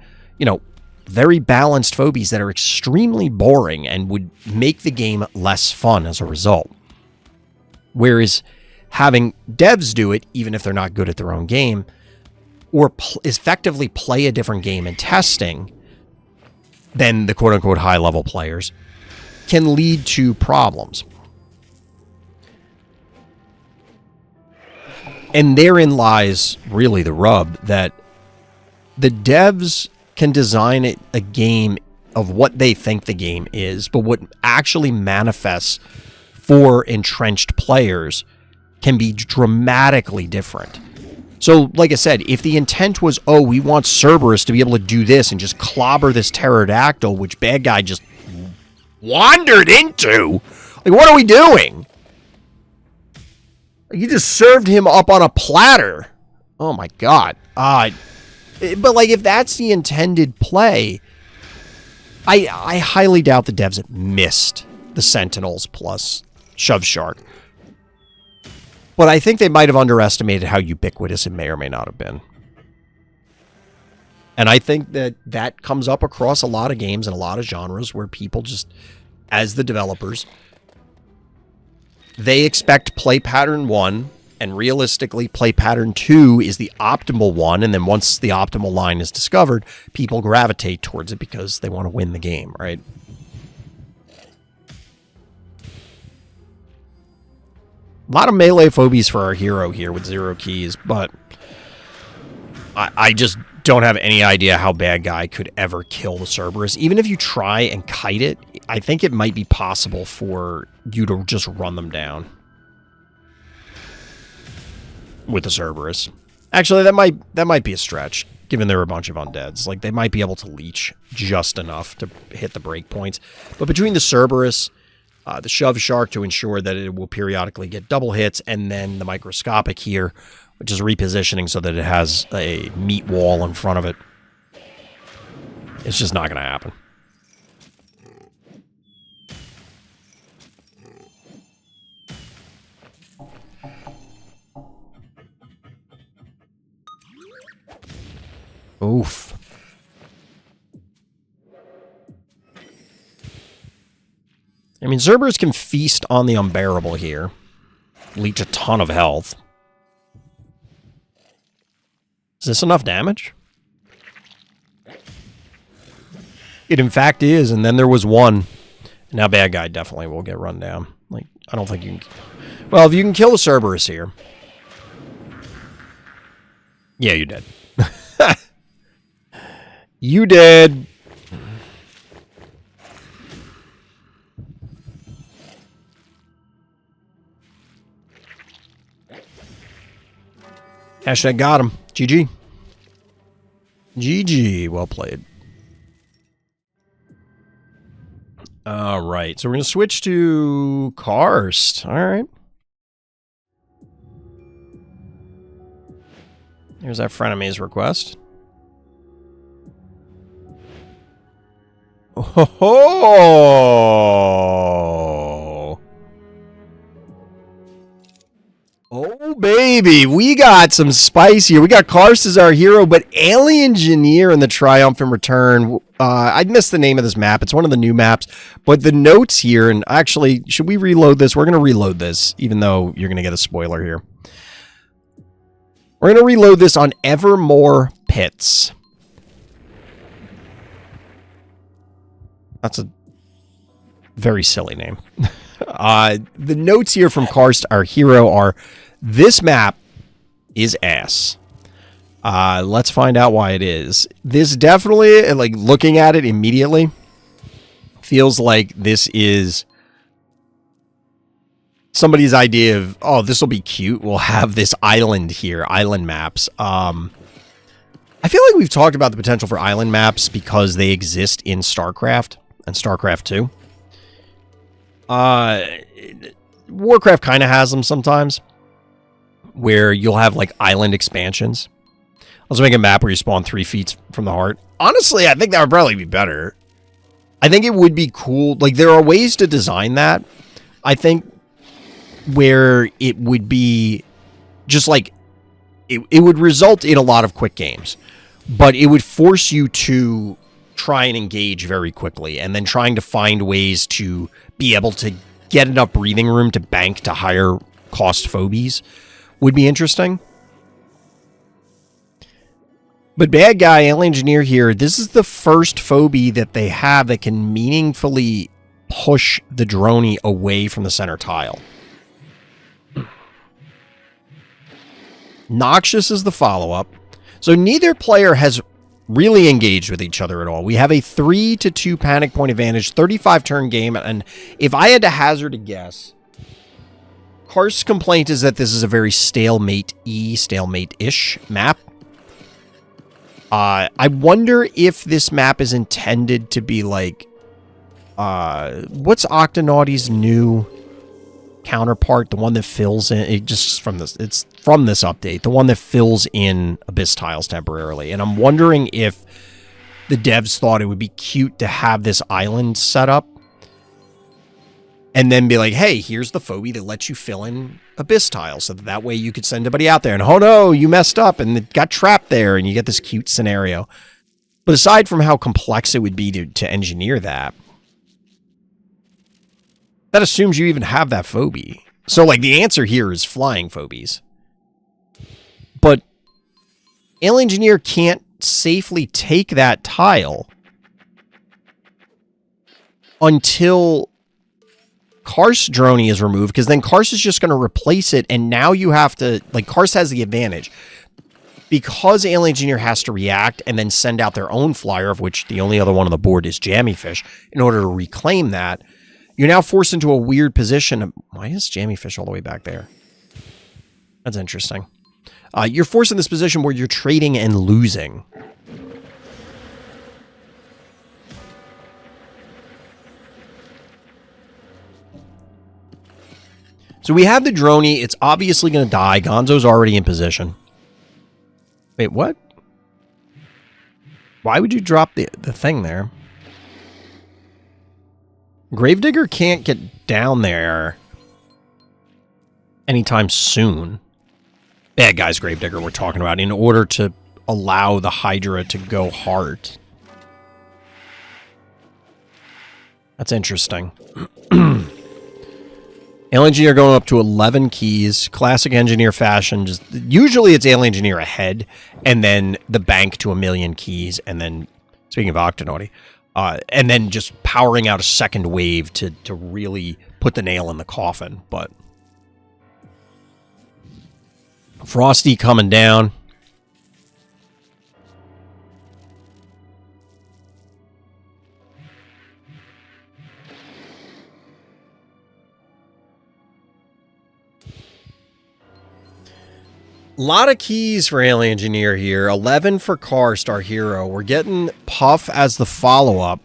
very balanced phobies that are extremely boring and would make the game less fun as a result. Whereas having devs do it, even if they're not good at their own game, or effectively play a different game in testing than the quote-unquote high-level players, can lead to problems. And therein lies really the rub, that the devs can design a game of what they think the game is, but what actually manifests for entrenched players can be dramatically different. So, like I said, if the intent was, we want Cerberus to be able to do this and just clobber this pterodactyl, which bad guy just wandered into, like, what are we doing? You just served him up on a platter. Oh my god. But, like, if that's the intended play, I highly doubt the devs missed the Sentinels plus Shove Shark. But I think they might have underestimated how ubiquitous it may or may not have been. And I think that comes up across a lot of games and a lot of genres where people just, as the developers, they expect play pattern 1, and realistically play pattern 2 is the optimal one, and then once the optimal line is discovered, people gravitate towards it because they want to win the game, right? A lot of melee phobies for our hero here with 0 keys, but I just don't have any idea how bad guy could ever kill the Cerberus. Even if you try and kite it, I think it might be possible for you to just run them down with the Cerberus. Actually, that might be a stretch, given there are a bunch of undeads. Like, they might be able to leech just enough to hit the breakpoints. But between the Cerberus, the Shove Shark to ensure that it will periodically get double hits, and then the microscopic here, which is repositioning so that it has a meat wall in front of it, it's just not going to happen. Oof. I mean, Cerberus can feast on the unbearable here. Leech a ton of health. Is this enough damage? It in fact is, and then there was one. Now bad guy definitely will get run down. Like, I don't think you can... Well, if you can kill the Cerberus here... Yeah, you did. You did. Hashtag got him. GG. GG. Well played. All right. So we're going to switch to Karst. All right. Here's that frenemies request. Oh, oh, baby. We got some spice here. We got Karst as our hero, but Alien Engineer in the Triumphant Return. I missed the name of this map. It's one of the new maps, but the notes here, and actually, should we reload this? We're going to reload this, even though you're going to get a spoiler here. We're going to reload this on Evermore Pits. That's a very silly name. The notes here from Karst, our hero, are this map is ass. Let's find out why it is. This definitely, like, looking at it immediately, feels like this is somebody's idea of, oh, this will be cute. We'll have this island here, island maps. I feel like we've talked about the potential for island maps because they exist in StarCraft and StarCraft 2. Warcraft kind of has them sometimes, where you'll have, like, island expansions. Let's make a map where you spawn 3 feet from the heart. Honestly, I think that would probably be better. I think it would be cool. Like, there are ways to design that, I think, where it would be just like, it would result in a lot of quick games, but it would force you to try and engage very quickly, and then trying to find ways to be able to get enough breathing room to bank to higher cost phobies would be interesting. But bad guy, Alien Engineer here, this is the first phobie that they have that can meaningfully push the droney away from the center tile. Noxious is the follow-up. So neither player has really engaged with each other at all. We have a 3-2 panic point advantage, 35 turn game, and if I had to hazard a guess, Karst's complaint is that this is a very stalemate-ish map. I wonder if this map is intended to be like, what's Octonauti's new counterpart, the one that fills in, it's from this update, the one that fills in abyss tiles temporarily. And I'm wondering if the devs thought it would be cute to have this island set up and then be like, hey, here's the phobie that lets you fill in abyss tiles, so that way you could send somebody out there and, oh no, you messed up and it got trapped there, and you get this cute scenario. But aside from how complex it would be to engineer that, that assumes you even have that phobie. So, like, the answer here is flying phobies. But Alien Engineer can't safely take that tile until Karst droney is removed, because then Karst is just going to replace it, and now you have to, like, Karst has the advantage. Because Alien Engineer has to react and then send out their own flyer, of which the only other one on the board is Jammy-Fish, in order to reclaim that, you're now forced into a weird position. Why is Jammy-Fish all the way back there? That's interesting. You're forced in this position where you're trading and losing. So we have the droney. It's obviously going to die. Gonzo's already in position. Wait, what? Why would you drop the thing there? Gravedigger can't get down there anytime soon. Bad guy's Gravedigger we're talking about, in order to allow the Hydra to go hard. That's interesting. Alien Engineer going up to 11 keys. Classic Engineer fashion. Just usually it's Alien Engineer ahead, and then the bank to 1,000,000 keys, and then, speaking of Octonauty, and then just powering out a second wave to really put the nail in the coffin. But Frosty coming down. A lot of keys for Alien Engineer here. 11 for Karst, our hero. We're getting Puff as the follow-up.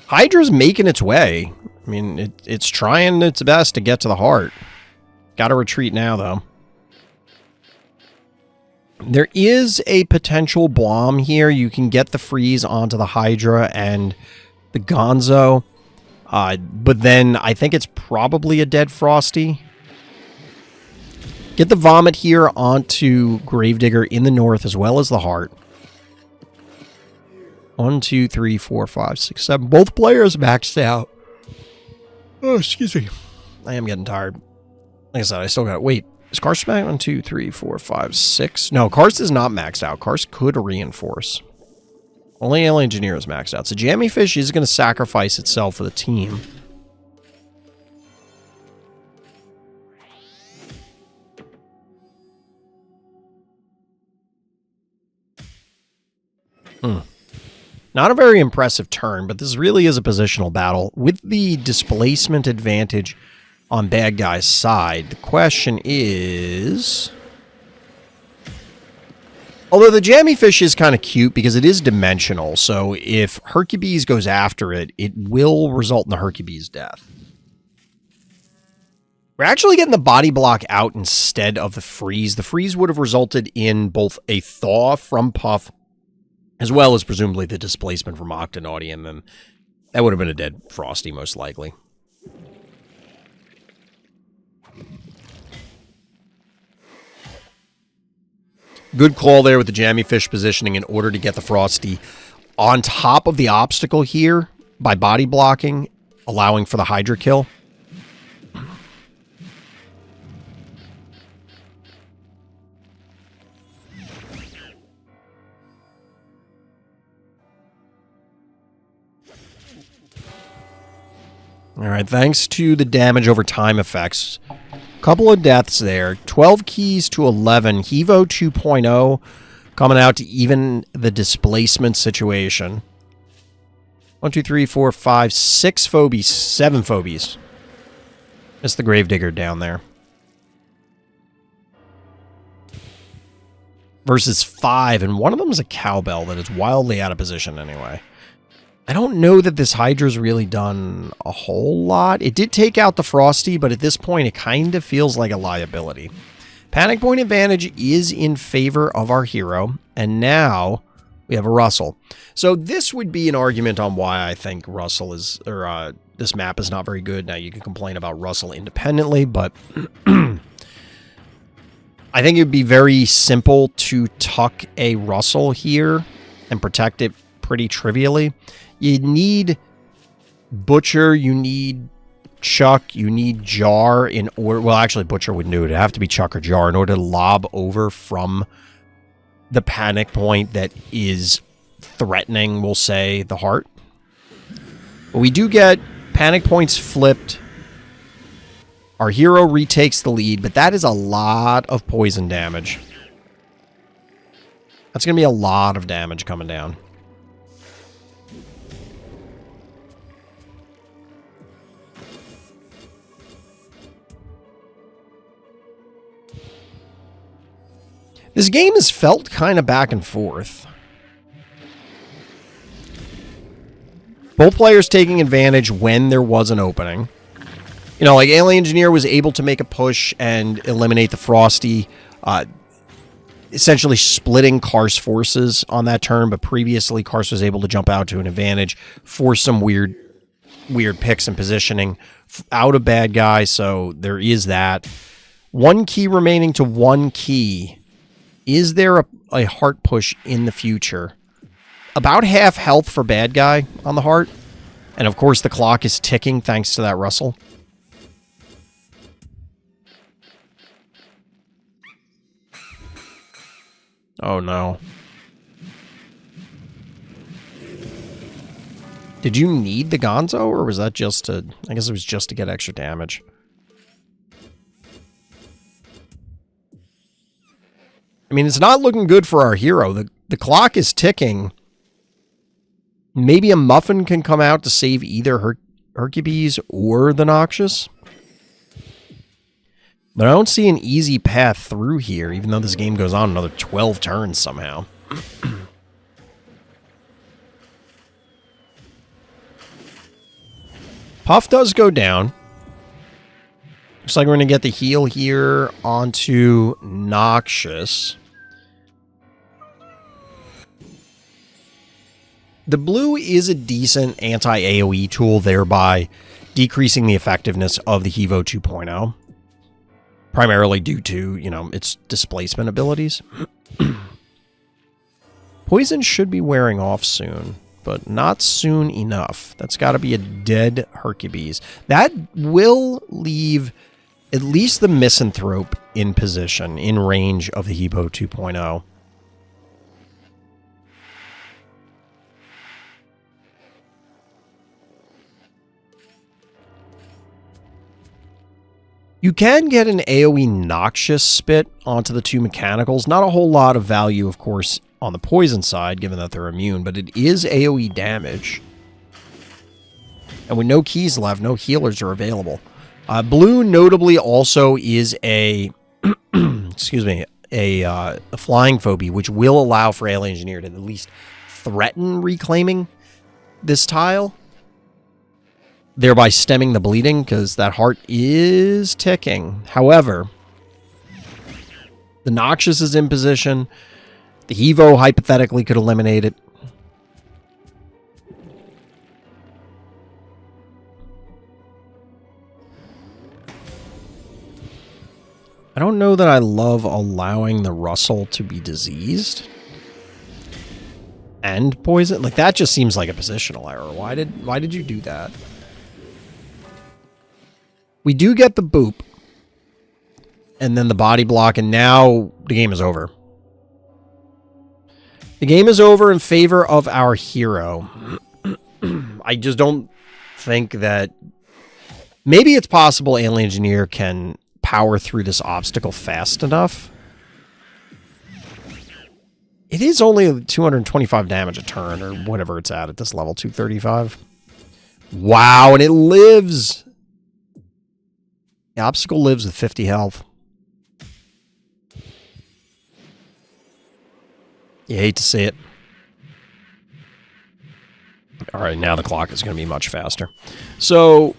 Hydra's making its way. I mean, it's trying its best to get to the heart. Got to retreat now, though. There is a potential bomb here. You can get the freeze onto the Hydra and the Gonzo. But then I think it's probably a dead Frosty. Get the Vomit here onto Gravedigger in the north, as well as the heart. 1, 2, 3, 4, 5, 6, 7. Both players maxed out. Oh, excuse me. I am getting tired. Like I said, I still got... Wait, is Karst maxed? 1, 2, 3, 4, 5, 6. No, Karst is not maxed out. Karst could reinforce. Only Alien Engineer is maxed out. So Jammy-Fish is going to sacrifice itself for the team. Not a very impressive turn, but this really is a positional battle. With the displacement advantage on bad guy's side, the question is... Although the Jammy-Fish is kind of cute because it is dimensional, so if Hercules goes after it, it will result in the Hercules death. We're actually getting the body block out instead of the freeze. The freeze would have resulted in both a thaw from Puff as well as presumably the displacement from Octonauty, and then that would have been a dead Frosty, most likely. Good call there with the Jammy Fish positioning in order to get the Frosty on top of the obstacle here by body blocking, allowing for the Hydra kill. Alright, thanks to the damage over time effects. Couple of deaths there. 12 keys to 11. Hevo 2.0 coming out to even the displacement situation. 1, 2, 3, 4, 5, 6 Phobies. 7 Phobies. That's the Gravedigger down there. Versus 5, and one of them is a cowbell that is wildly out of position anyway. I don't know that this Hydra's really done a whole lot. It did take out the Frosty, but at this point it kind of feels like a liability. Panic point advantage is in favor of our hero, and now we have a Russell. So this would be an argument on why I think Russell is, or this map is not very good. Now you can complain about Russell independently, but I think it would be very simple to tuck a Russell here and protect it pretty trivially. You need Butcher, you need Chuck, you need Jar in order... Well, actually, Butcher wouldn't do it. It'd have to be Chuck or Jar in order to lob over from the panic point that is threatening, we'll say, the heart. But we do get panic points flipped. Our hero retakes the lead, but that is a lot of poison damage. That's going to be a lot of damage coming down. This game has felt kind of back and forth. Both players taking advantage when there was an opening. You know, like Alien Engineer was able to make a push and eliminate the Frosty, essentially splitting Karst's forces on that turn, but previously Karst was able to jump out to an advantage, force some weird picks and positioning out of bad guy, so there is that. 1 key remaining to 1 key. Is there a heart push in the future? About half health for bad guy on the heart. And of course the clock is ticking thanks to that Russell. Oh no. Did you need the Gonzo, or was that just to... I guess it was just to get extra damage. I mean, it's not looking good for our hero. The clock is ticking. Maybe a Muffin can come out to save either Hercules or the Noxious. But I don't see an easy path through here, even though this game goes on another 12 turns somehow. Puff does go down. Looks like we're going to get the heal here onto Noxious. The blue is a decent anti-AoE tool, thereby decreasing the effectiveness of the Hevo 2.0. Primarily due to, you know, its displacement abilities. Poison should be wearing off soon, but not soon enough. That's got to be a dead Hercules. That will leave at least the Misanthrope in position, in range of the Hevo 2.0. You can get an AoE Noxious spit onto the 2 mechanicals. Not a whole lot of value, of course, on the poison side, given that they're immune, but it is AoE damage. And with no keys left, no healers are available. Blue, notably, also is a, excuse me, a flying phobie, which will allow for Alien Engineer to at least threaten reclaiming this tile, thereby stemming the bleeding, because that heart is ticking. However, the Noxious is in position. The Hevo hypothetically could eliminate it. I don't know that I love allowing the Russell to be diseased and poison. Like, that just seems like a positional error. Why did you do that? We do get the boop. And then the body block, and now the game is over. The game is over in favor of our hero. I just don't think that... Maybe it's possible Alien Engineer can power through this obstacle fast enough. It is only 225 damage a turn, or whatever it's at this level, 235. Wow, and it lives! The obstacle lives with 50 health. You hate to see it. Alright, now the clock is going to be much faster. So...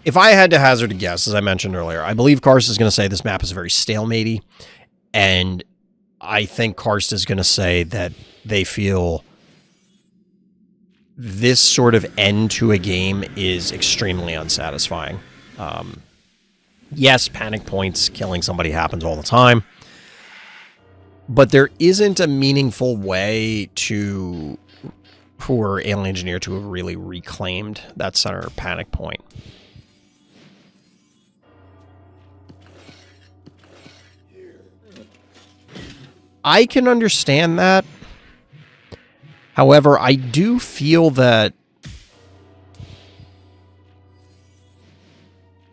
if I had to hazard a guess, as I mentioned earlier, I believe Karst is going to say this map is very stalematey, and I think Karst is going to say that they feel this sort of end to a game is extremely unsatisfying. Yes, panic points, killing somebody happens all the time, but there isn't a meaningful way for Alien Engineer to have really reclaimed that center panic point. I can understand that. However, I do feel that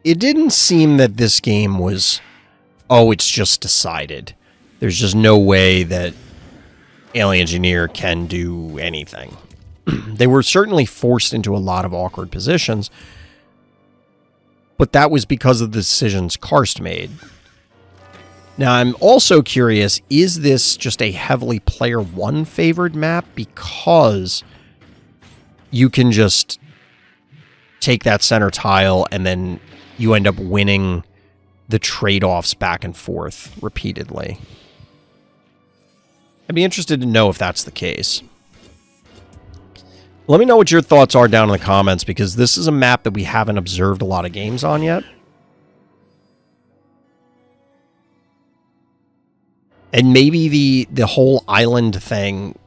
it didn't seem that this game was, oh, it's just decided. There's just no way that Alien Engineer can do anything. They were certainly forced into a lot of awkward positions, but that was because of the decisions Karst made. Now, I'm also curious, is this just a heavily player one favored map because you can just take that center tile and then you end up winning the trade-offs back and forth repeatedly? I'd be interested to know if that's the case. Let me know what your thoughts are down in the comments, because this is a map that we haven't observed a lot of games on yet. And maybe the whole island thing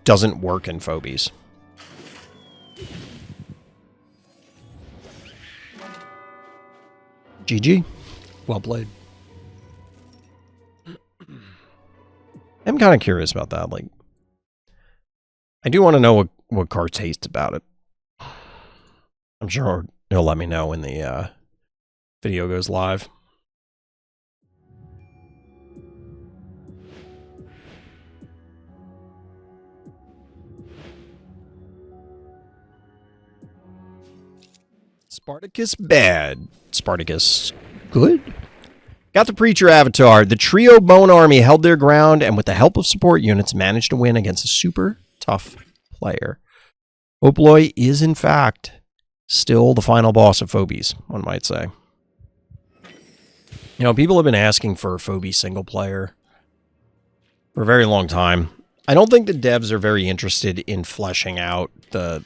doesn't work in Phobies. GG. Well played. I'm kind of curious about that. Like, I do want to know what Karst hates about it. I'm sure he'll let me know when the video goes live. SpartacusBad. Spartacus good? Got the Preacher avatar. The trio Bone Army held their ground and with the help of support units managed to win against a super tough player. Oploy is in fact still the final boss of Phobies, one might say. You know, people have been asking for a Phobies single player for a very long time. I don't think the devs are very interested in fleshing out the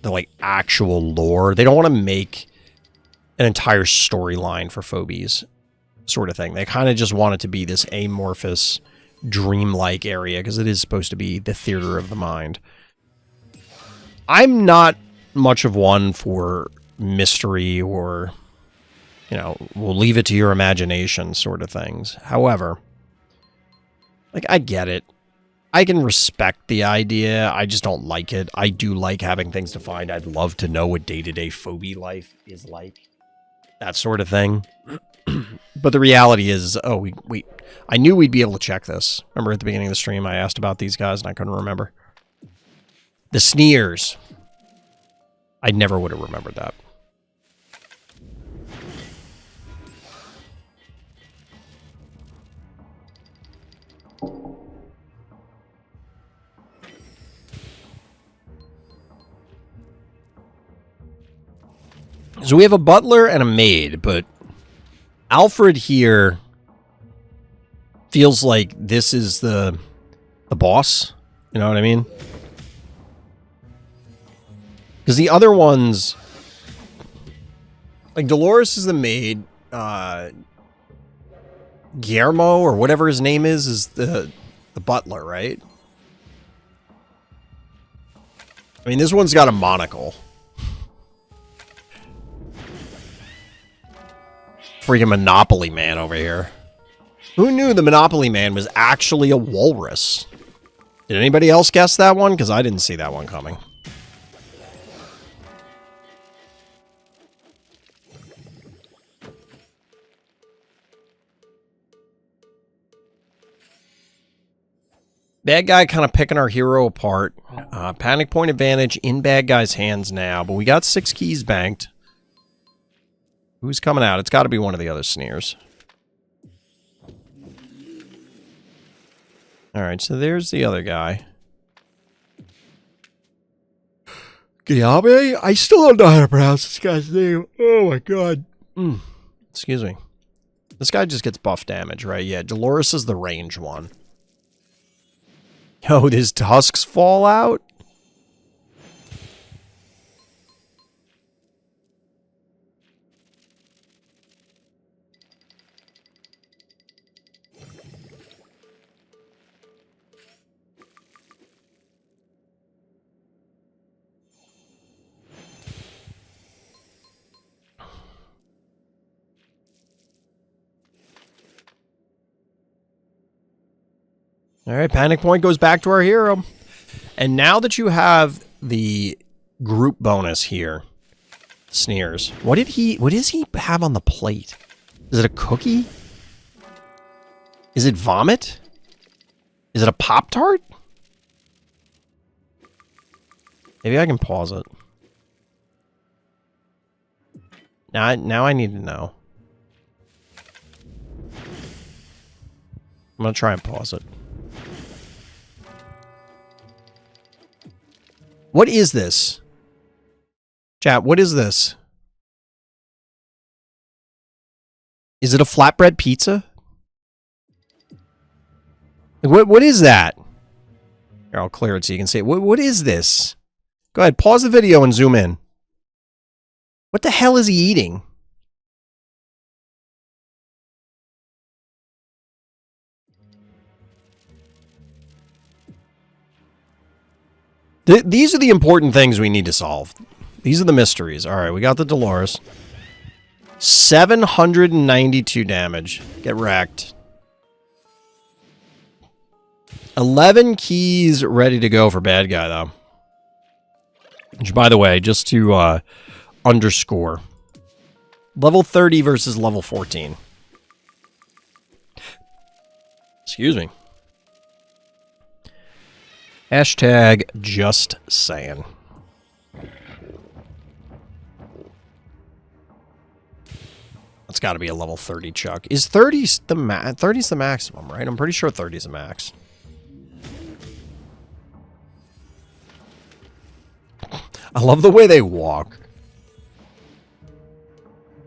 like actual lore. They don't want to make an entire storyline for Phobies sort of thing. They kind of just want it to be this amorphous, dreamlike area because it is supposed to be the theater of the mind. I'm not much of one for mystery or, you know, we'll leave it to your imagination sort of things. However, like, I get it. I can respect the idea. I just don't like it. I do like having things defined. I'd love to know what day-to-day phobie life is like. That sort of thing. But the reality is, oh, I knew we'd be able to check this. Remember at the beginning of the stream, I asked about these guys and I couldn't remember. The sneers. I never would have remembered that. So we have a butler and a maid, but Alfred here feels like this is the boss. You know what I mean? Because the other ones, like Dolores is the maid, Guillermo, or whatever his name is the butler, right? I mean, this one's got a monocle. Freaking Monopoly Man over here. Who knew the Monopoly Man was actually a walrus? Did anybody else guess that one? Because I didn't see that one coming. Bad guy kind of picking our hero apart. Panic point advantage in bad guy's hands now, but we got 6 keys banked. Who's coming out? It's got to be one of the other sneers. Alright, so there's the other guy. Giabe? I still don't know how to pronounce this guy's name. Oh my god. Excuse me. This guy just gets buff damage, right? Yeah, Dolores is the range one. Yo, his tusks fall out? Alright, panic point goes back to our hero. And now that you have the group bonus here, sneers. What does he have on the plate? Is it a cookie? Is it vomit? Is it a Pop-Tart? Maybe I can pause it. Now I need to know. I'm gonna try and pause it. What is this? Chat, what is this? Is it a flatbread pizza? What is that? Here, I'll clear it so you can see it. What is this? Go ahead, pause the video and zoom in. What the hell is he eating? These are the important things we need to solve. These are the mysteries. All right, we got the Dolores. 792 damage. Get wrecked. 11 keys ready to go for bad guy, though. Which, by the way, just to underscore. Level 30 versus level 14. Excuse me. Hashtag just saying. That's got to be a level 30 Chuck. Is 30's the 30's the maximum, right? I'm pretty sure 30's the max. I love the way they walk.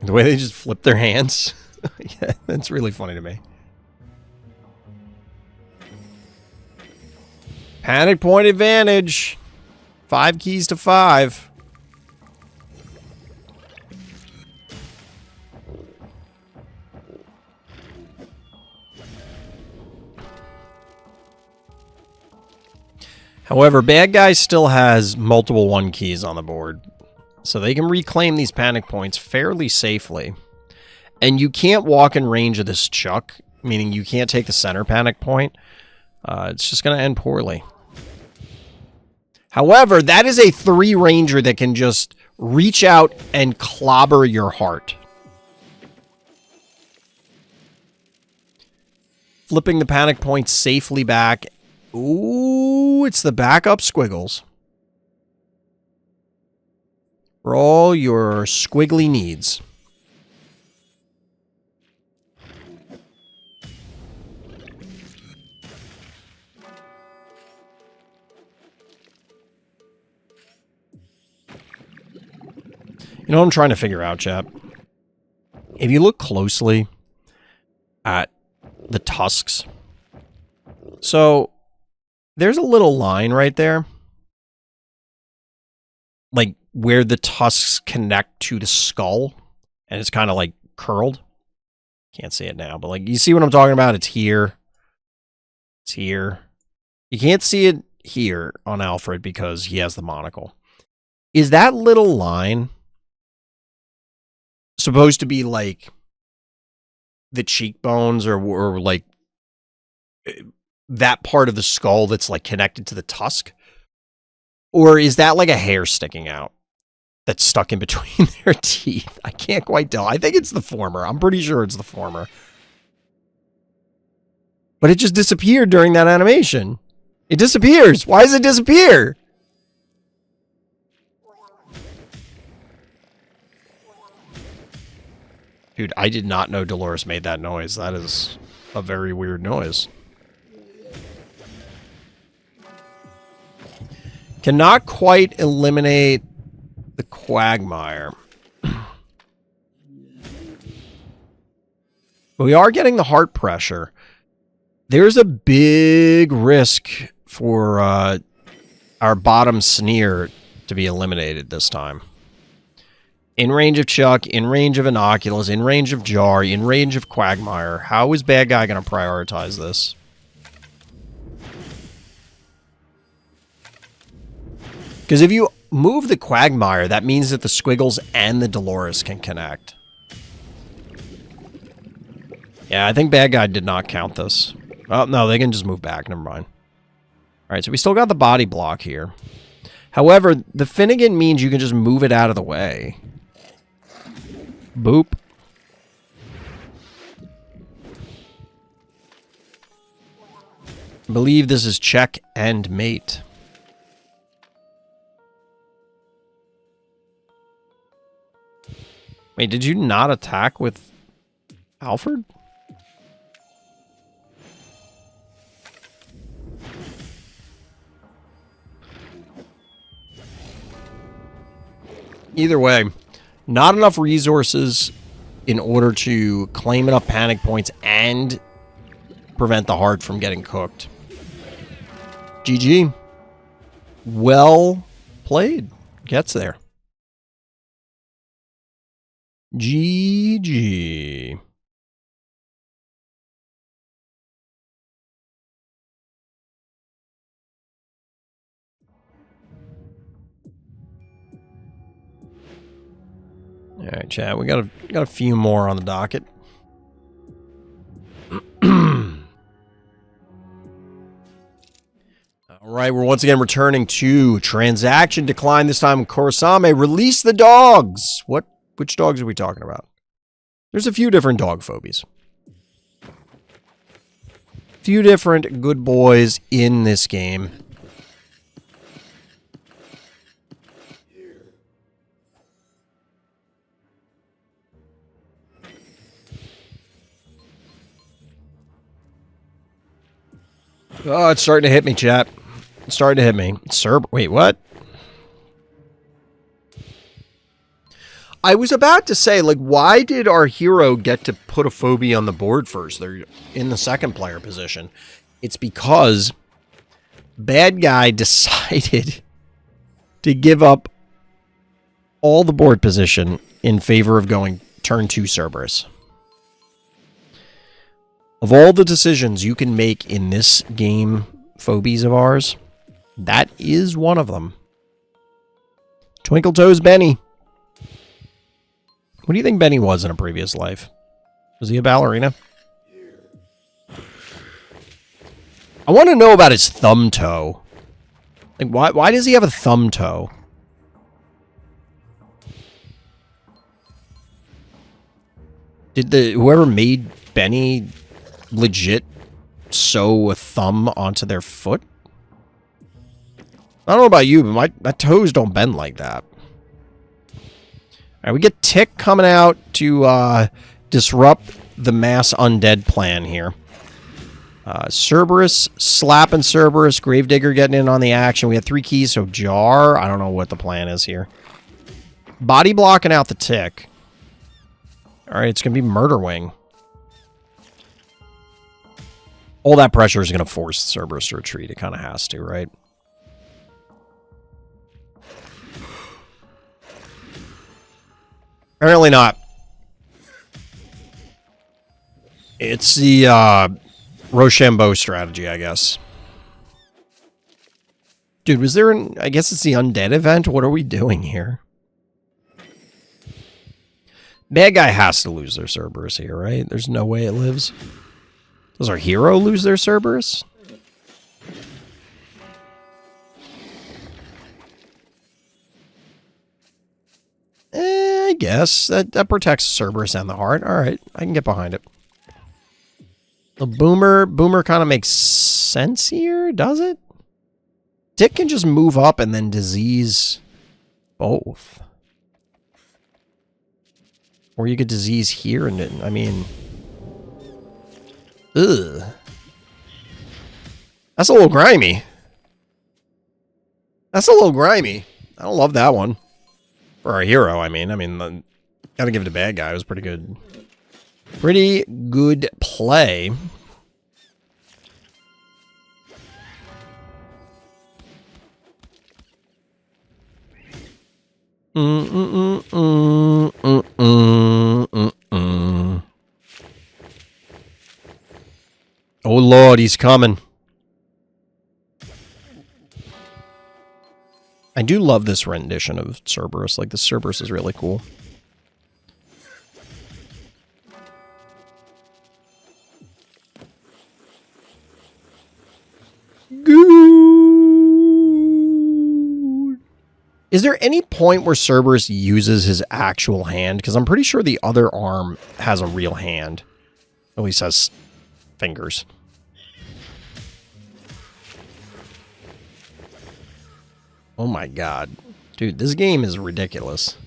The way they just flip their hands. Yeah, that's really funny to me. Panic point advantage. 5 keys to 5. However, bad guy still has multiple 1 keys on the board. So they can reclaim these panic points fairly safely. And you can't walk in range of this Chuck, meaning you can't take the center panic point. It's just going to end poorly. However, that is a 3 ranger that can just reach out and clobber your heart. Flipping the panic point safely back. Ooh, it's the backup squiggles. For all your squiggly needs. You know what I'm trying to figure out, chap? If you look closely at the tusks, so there's a little line right there, like where the tusks connect to the skull, and it's kind of like curled. Can't see it now, but like, you see what I'm talking about? It's here. It's here. You can't see it here on Alfred because he has the monocle. Is that little line supposed to be like the cheekbones or like that part of the skull that's like connected to the tusk? Or is that like a hair sticking out that's stuck in between their teeth? I can't quite tell. I think it's the former. I'm pretty sure it's the former. But it just disappeared during that animation. It disappears. Why does it disappear? Dude, I did not know Dolores made that noise. That is a very weird noise. Cannot quite eliminate the quagmire. We are getting the heart pressure. There's a big risk for our bottom sneer to be eliminated this time. In range of Chuck, in range of Innocuous, in range of Jar, in range of Quagmire. How is Bad Guy going to prioritize this? Because if you move the Quagmire, that means that the Squiggles and the Dolores can connect. Yeah, I think Bad Guy did not count this. Oh, no, they can just move back. Never mind. All right, so we still got the body block here. However, the Finnegan means you can just move it out of the way. Boop. I believe this is check and mate. Wait, did you not attack with Alfred? Either way, not enough resources in order to claim enough panic points and prevent the heart from getting cooked. GG. Well played. Gets there. GG. All right, chat. We got a few more on the docket. All right, we're once again returning to transaction decline. This time, Korosame, release the dogs. Which dogs are we talking about? There's a few different dog phobies. Few different good boys in this game. Oh, it's starting to hit me, chat. It's starting to hit me. Wait, what? I was about to say, like, why did our hero get to put a phobia on the board first? They're in the second player position. It's because Bad Guy decided to give up all the board position in favor of going turn 2 Cerberus. Of all the decisions you can make in this game, Phobies of ours, that is one of them. Twinkle Toes Benny. What do you think Benny was in a previous life? Was he a ballerina? I want to know about his thumb toe. Like, why does he have a thumb toe? Did whoever made Benny legit sew a thumb onto their foot? I don't know about you, but my toes don't bend like that. All right, we get Tick coming out to disrupt the mass undead plan here. Cerberus, slapping Cerberus, Gravedigger getting in on the action. We have 3 keys, so Jar. I don't know what the plan is here. Body blocking out the Tick. All right, it's going to be Murder Wing. All that pressure is going to force Cerberus to retreat. It kind of has to, right? Apparently not. It's the Rochambeau strategy, I guess. Dude, was there an... I guess it's the undead event? What are we doing here? Bad guy has to lose their Cerberus here, right? There's no way it lives. Does our hero lose their Cerberus? I guess. That protects the Cerberus and the heart. Alright, I can get behind it. The Boomer kind of makes sense here, does it? Dick can just move up and then disease both. Or you could disease here and I mean... Ugh. That's a little grimy. That's a little grimy. I don't love that one. For our hero, I mean, gotta give it to bad guy. It was pretty good. Pretty good play. Oh Lord, he's coming. I do love this rendition of Cerberus. Like, the Cerberus is really cool. Good. Is there any point where Cerberus uses his actual hand? Because I'm pretty sure the other arm has a real hand. At least has fingers. Oh my god. Dude, this game is ridiculous.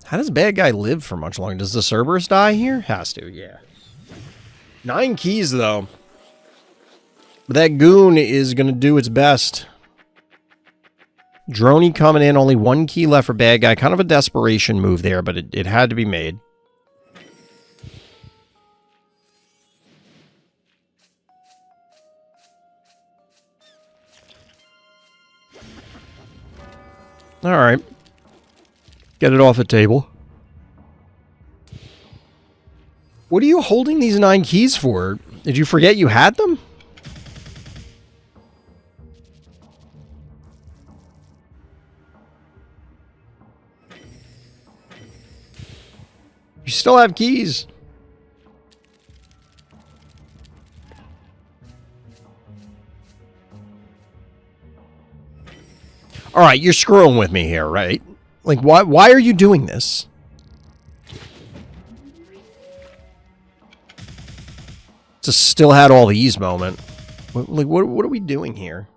How does bad guy live for much longer? Does the Cerberus die here? Has to, yeah. 9 keys, though. But that goon is going to do its best. Droney coming in. Only 1 key left for bad guy. Kind of a desperation move there, but it had to be made. Alright. Get it off the table. What are you holding these 9 keys for? Did you forget you had them? You still have keys. All right, you're screwing with me here, right? Like, why are you doing this? It's a still had all these moment. What are we doing here?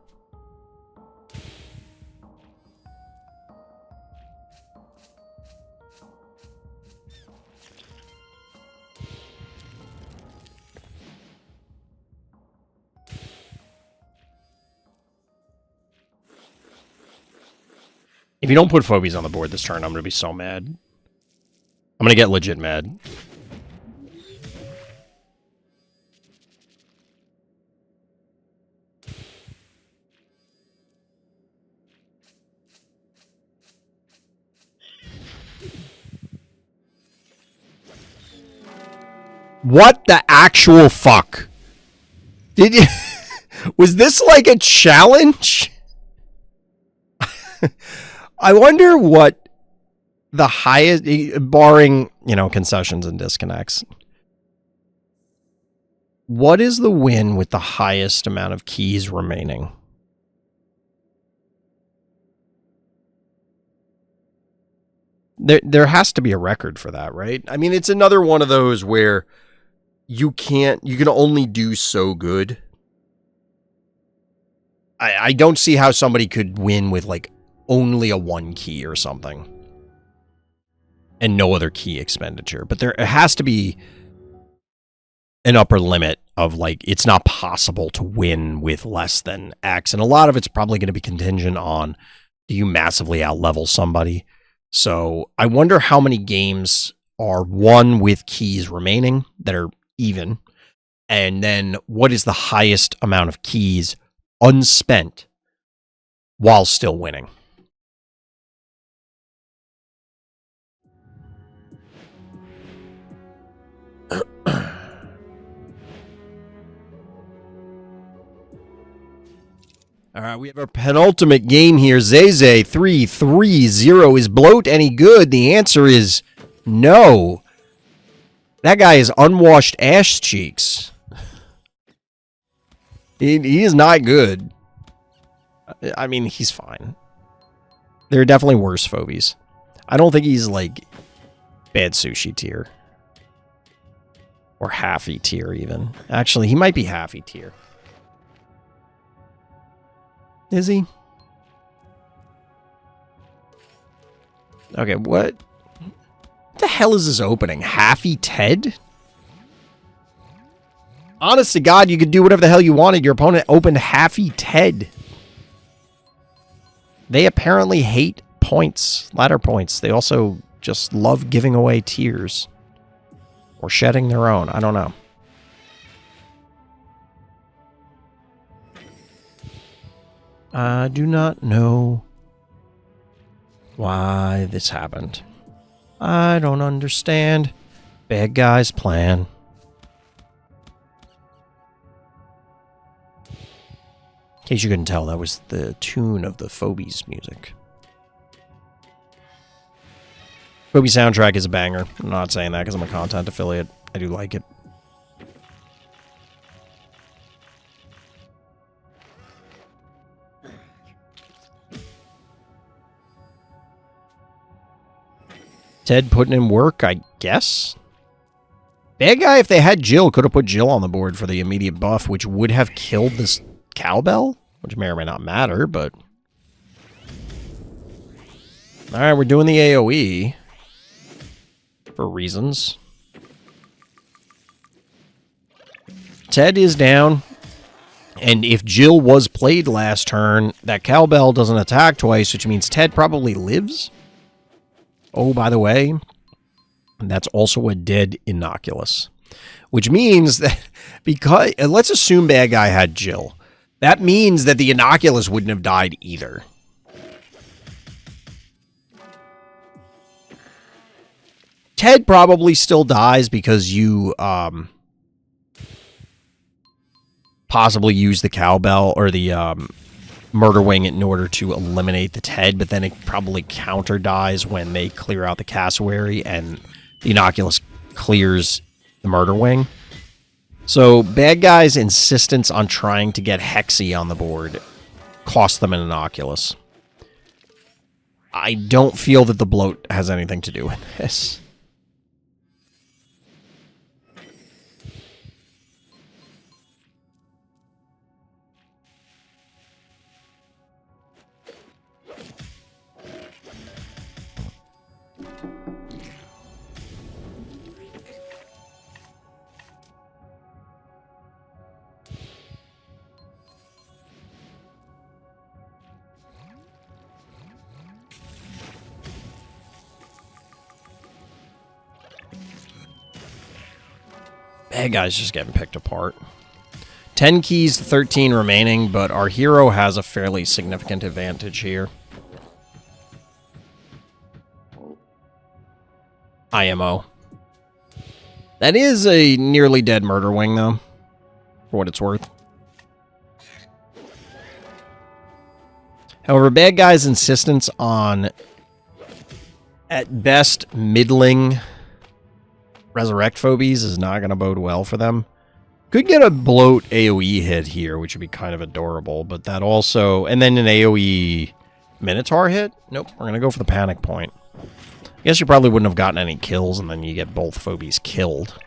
If you don't put Phobies on the board this turn, I'm going to be so mad. I'm going to get legit mad. What the actual fuck? Did you... Was this like a challenge? I wonder what the highest, barring, you know, concessions and disconnects. What is the win with the highest amount of keys remaining? There has to be a record for that, right? I mean, it's another one of those where you can only do so good. I don't see how somebody could win with, like, only a 1 key or something. And no other key expenditure. But there has to be an upper limit of, like, it's not possible to win with less than X. And a lot of it's probably going to be contingent on, do you massively outlevel somebody? So I wonder how many games are won with keys remaining that are even. And then what is the highest amount of keys unspent while still winning? All right, we have our penultimate game here. Zay330. Is bloat any good? The answer is no. That guy is unwashed ass cheeks. He is not good. I mean, he's fine. There are definitely worse phobies. I don't think he's, like, bad sushi tier. Or half-y tier, even. Actually, he might be half-y tier. Is he? Okay, what the hell is this opening? Half-y Ted? Honest to God, you could do whatever the hell you wanted. Your opponent opened half-y Ted. They apparently hate points, ladder points. They also just love giving away tiers. Or shedding their own. I don't know. I do not know why this happened. I don't understand. Bad guy's plan. In case you couldn't tell, that was the tune of the Phobies music. Phobies soundtrack is a banger. I'm not saying that because I'm a content affiliate. I do like it. Ted putting in work, I guess. Bad guy, if they had Jill, could have put Jill on the board for the immediate buff, which would have killed this cowbell, which may or may not matter, but... Alright, we're doing the AoE. For reasons. Ted is down. And if Jill was played last turn, that cowbell doesn't attack twice, which means Ted probably lives. Oh, by the way, that's also a dead Inoculus. Which means that, because, let's assume bad guy had Jill. That means that the Inoculus wouldn't have died either. Ted probably still dies because you, possibly use the cowbell or the, murder wing in order to eliminate the Ted, but then it probably counter dies when they clear out the cassowary and the Inoculus clears the murder wing. So bad guy's insistence on trying to get Hexy on the board cost them an Inoculus. I don't feel that the bloat has anything to do with this. Bad guy's just getting picked apart. 10 keys, 13 remaining, but our hero has a fairly significant advantage here. IMO. That is a nearly dead murder wing, though, for what it's worth. However, bad guy's insistence on, at best, middling resurrect phobies is not going to bode well for them. Could get a bloat AoE hit here, which would be kind of adorable, but that also... And then an AoE Minotaur hit? Nope, we're going to go for the panic point. I guess you probably wouldn't have gotten any kills, and then you get both phobies killed.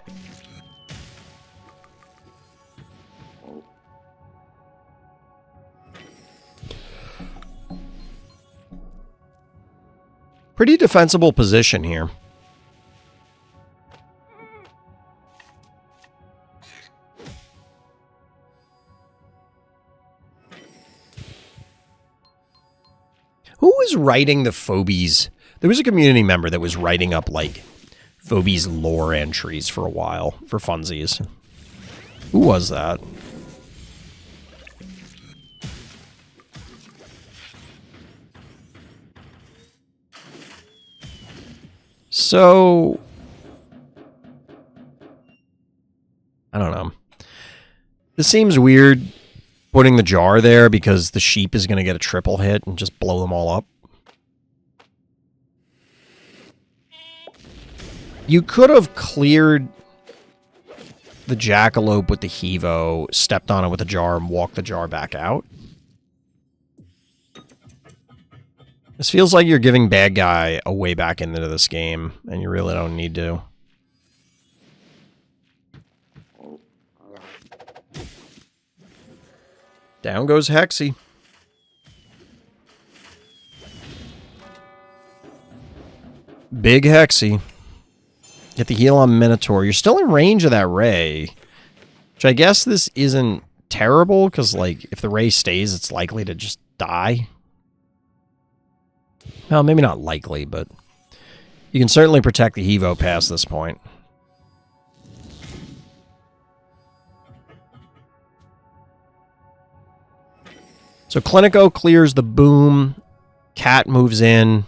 Pretty defensible position here. Who was writing the Phobies? There was a community member that was writing up, like, Phobies lore entries for a while, for funsies. Who was that? So... I don't know. This seems weird, putting the jar there, because the sheep is going to get a triple hit and just blow them all up. You could have cleared the jackalope with the Hevo, stepped on it with a jar, and walked the jar back out. This feels like you're giving bad guy a way back into this game, and you really don't need to. Down goes Hexy. Big Hexy. Get the heal on Minotaur. You're still in range of that Ray. Which I guess this isn't terrible, because, like, if the Ray stays, it's likely to just die. Well, maybe not likely, but you can certainly protect the Hevo past this point. So Clinico clears the boom. Cat moves in.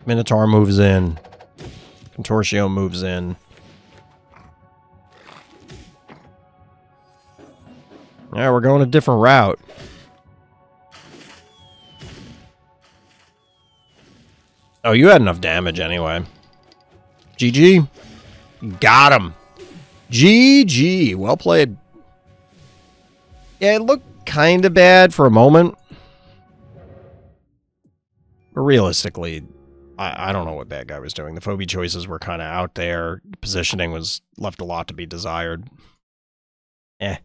Minotaur moves in. Contortio moves in. Yeah, we're going a different route. Oh, you had enough damage anyway. GG. Got him. GG. Well played. Yeah, it looked kind of bad for a moment. But realistically, I don't know what bad guy was doing. The phobie choices were kind of out there. Positioning was left a lot to be desired. Eh.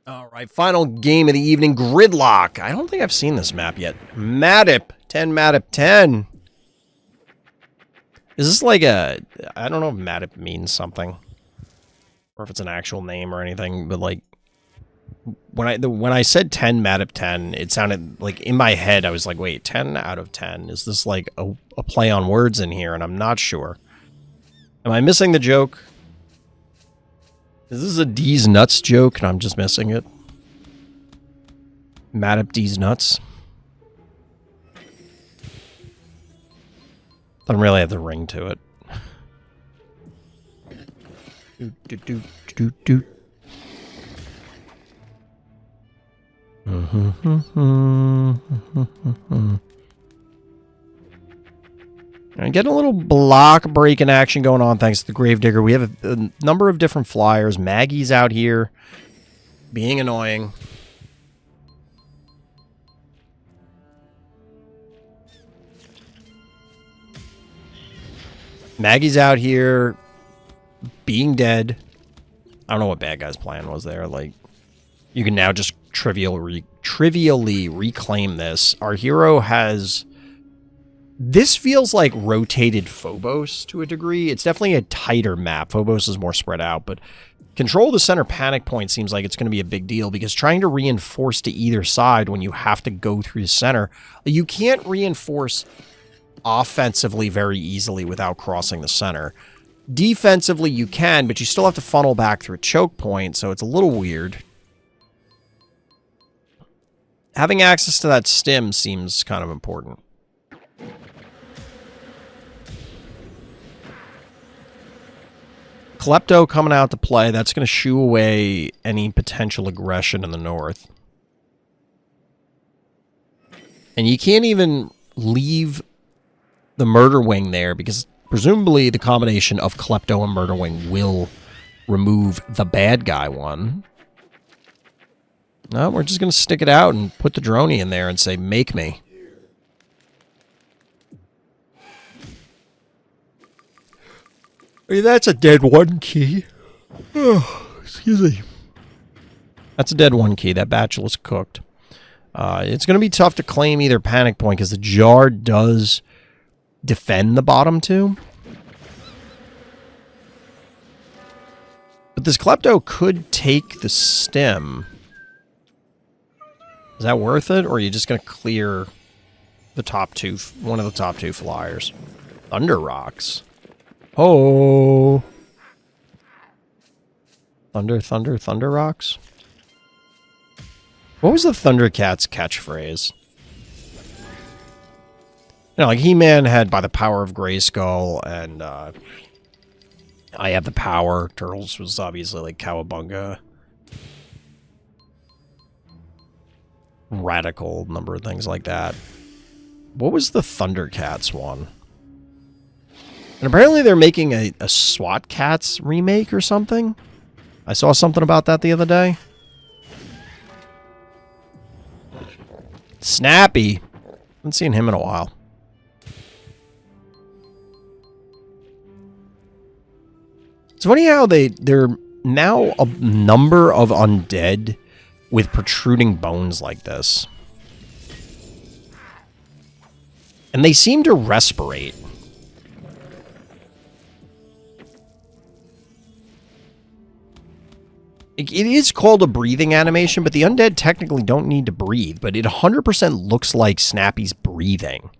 All right, final game of the evening, Gridlock. I don't think I've seen this map yet. Madip, 10 Madip 10. Is this like a... I don't know if Madip means something. Or if it's an actual name or anything, but like... When I said 10 Madip 10, it sounded like, in my head, I was like, wait, 10 out of 10? Is this like a play on words in here? And I'm not sure. Am I missing the joke? Is this a D's nuts joke and I'm just missing it? Madip D's nuts? Doesn't really have the ring to it. And getting a little block breaking action going on thanks to the Gravedigger. We have a number of different flyers. Maggie's out here being annoying. Maggie's out here being dead. I don't know what bad guy's plan was there. Like, you can now just trivially reclaim this. Our hero has... This feels like rotated Phobos to a degree. It's definitely a tighter map. Phobos is more spread out, but control the center panic point seems like it's going to be a big deal, because trying to reinforce to either side when you have to go through the center, you can't reinforce offensively very easily without crossing the center. Defensively you can, but you still have to funnel back through a choke point, so it's a little weird. Having access to that stim seems kind of important. Klepto coming out to play. That's going to shoo away any potential aggression in the north. And you can't even leave the Murder Wing there, because presumably the combination of Klepto and Murder Wing will remove the bad guy one. No, we're just going to stick it out and put the Droney in there and say, make me. That's a dead one key. Oh, excuse me. That's a dead one key. That Bachelor's cooked. It's going to be tough to claim either panic point, because the jar does defend the bottom two. But this Klepto could take the stem. Is that worth it? Or are you just going to clear the top two, one of the top two flyers? Thunder Rocks. Oh. Thunder Rocks. What was the Thundercats catchphrase? You know, like He-Man had by the power of Grayskull, and I have the power. Turtles was obviously like Cowabunga. Radical, number of things like that. What was the Thundercats one? And apparently they're making a SWAT Cats remake or something. I saw something about that the other day. Snappy. Haven't seen him in a while. It's funny how they're now a number of undead with protruding bones like this. And they seem to respirate. It is called a breathing animation, but the undead technically don't need to breathe, but it 100% looks like Snappy's breathing.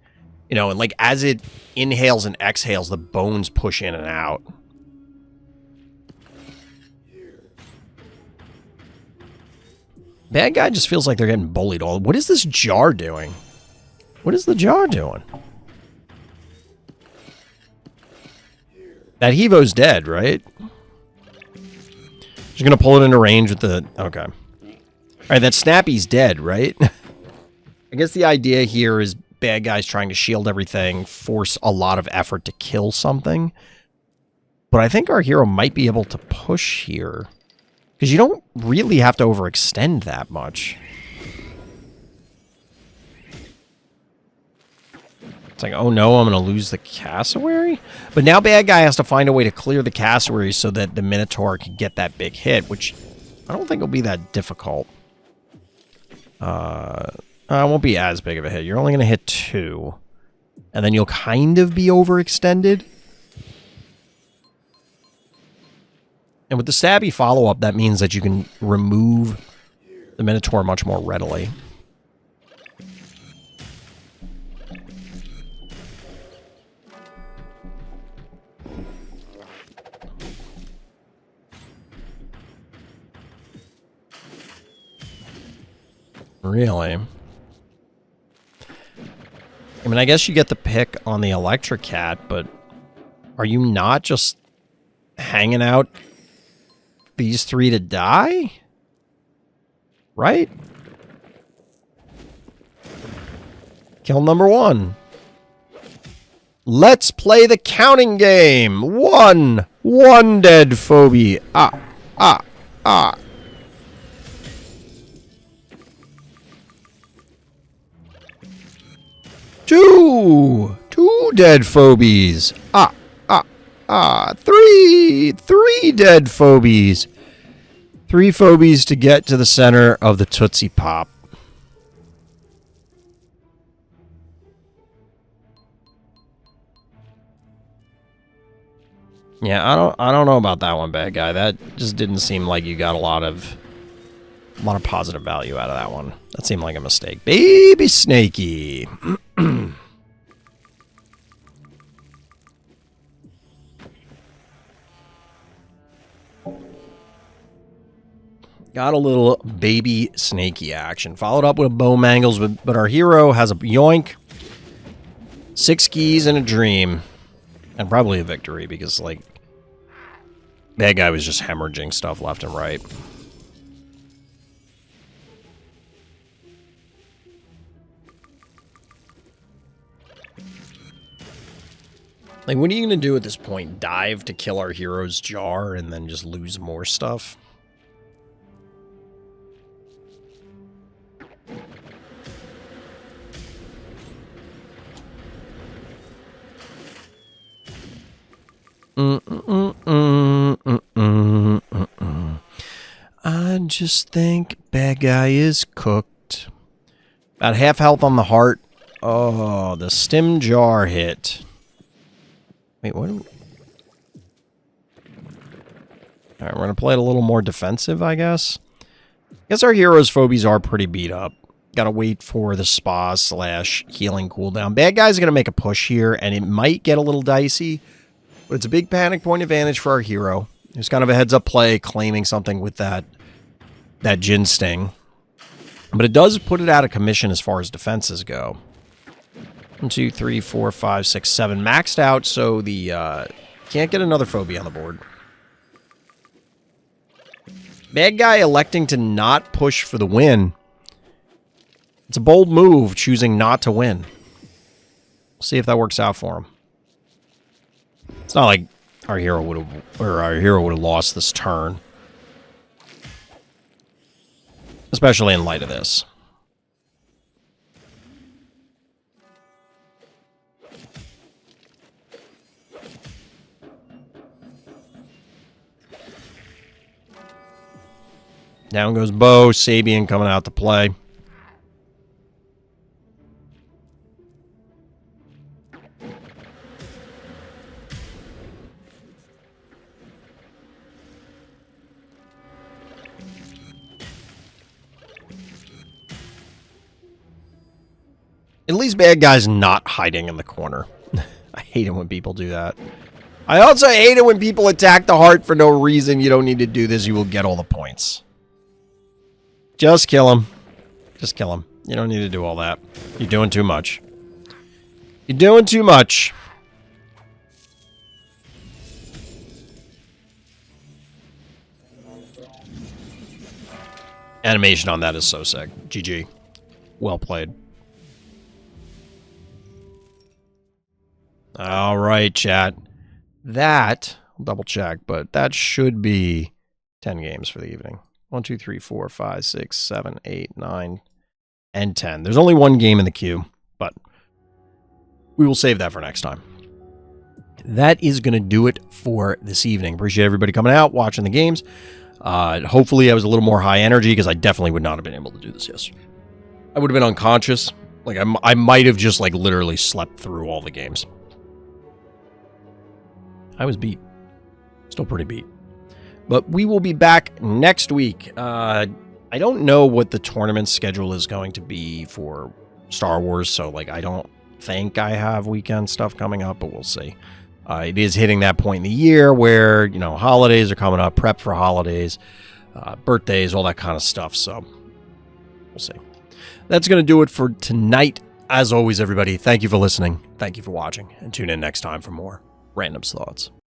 You know, and like as it inhales and exhales, the bones push in and out. Bad guy just feels like they're getting bullied all. What is this jar doing? What is the jar doing? That Hevo's dead, right? She's gonna pull it into range with the... Okay. Alright, that Snappy's dead, right? I guess the idea here is bad guys trying to shield everything, force a lot of effort to kill something. But I think our hero might be able to push here. Because you don't really have to overextend that much. It's like, oh no, I'm going to lose the cassowary? But now bad guy has to find a way to clear the cassowary so that the Minotaur can get that big hit, which I don't think will be that difficult. It won't be as big of a hit. You're only going to hit 2. And then you'll kind of be overextended. And with the stabby follow-up, that means that you can remove the Minotaur much more readily. Really? I mean, I guess you get the pick on the Electric Cat, but are you not just hanging out these 3 to die? Right? Kill number 1. Let's play the counting game. 1. 1 dead phobie. 2. 2 dead phobies. 3 dead phobies. 3 phobies to get to the center of the Tootsie Pop. Yeah, I don't know about that one, bad guy. That just didn't seem like you got a lot of positive value out of that one. That seemed like a mistake. Baby Snakey. Got a little baby Snakey action. Followed up with bow mangles, but our hero has a yoink, 6 keys, and a dream. And probably a victory, because, like, bad guy was just hemorrhaging stuff left and right. Like, what are you going to do at this point? Dive to kill our hero's jar and then just lose more stuff? I just think bad guy is cooked. About half health on the heart. Oh, the stim jar hit. Wait, what? Alright, we're going to play it a little more defensive, I guess. I guess our hero's phobies are pretty beat up. Gotta wait for the spa / healing cooldown. Bad guy's going to make a push here, and it might get a little dicey. But it's a big panic point advantage for our hero. There's kind of a heads-up play claiming something with that Jin Sting. But it does put it out of commission as far as defenses go. 1, 2, 3, 4, 5, 6, 7. Maxed out, so the can't get another phobia on the board. Bad guy electing to not push for the win. It's a bold move, choosing not to win. We'll see if that works out for him. It's not like our hero would have lost this turn. Especially in light of this. Down goes Bo, Sabian coming out to play. At least bad guy's not hiding in the corner. I hate it when people do that. I also hate it when people attack the heart for no reason. You don't need to do this. You will get all the points. Just kill him. Just kill him. You don't need to do all that. You're doing too much. You're doing too much. Animation on that is so sick. GG. Well played. All right, chat. That, I'll double check, but that should be 10 games for the evening. 1, 2, 3, 4, 5, 6, 7, 8, 9, and 10. There's only one game in the queue, but we will save that for next time. That is going to do it for this evening. Appreciate everybody coming out, watching the games. Hopefully I was a little more high energy, because I definitely would not have been able to do this yesterday. I would have been unconscious. Like, I might have just, like, literally slept through all the games. I was beat. Still pretty beat. But we will be back next week. I don't know what the tournament schedule is going to be for Star Wars, so, like, I don't think I have weekend stuff coming up, but we'll see. It is hitting that point in the year where, you know, holidays are coming up, prep for holidays, birthdays, all that kind of stuff, so we'll see. That's going to do it for tonight. As always, everybody, thank you for listening. Thank you for watching, and tune in next time for more Random's Thoughts.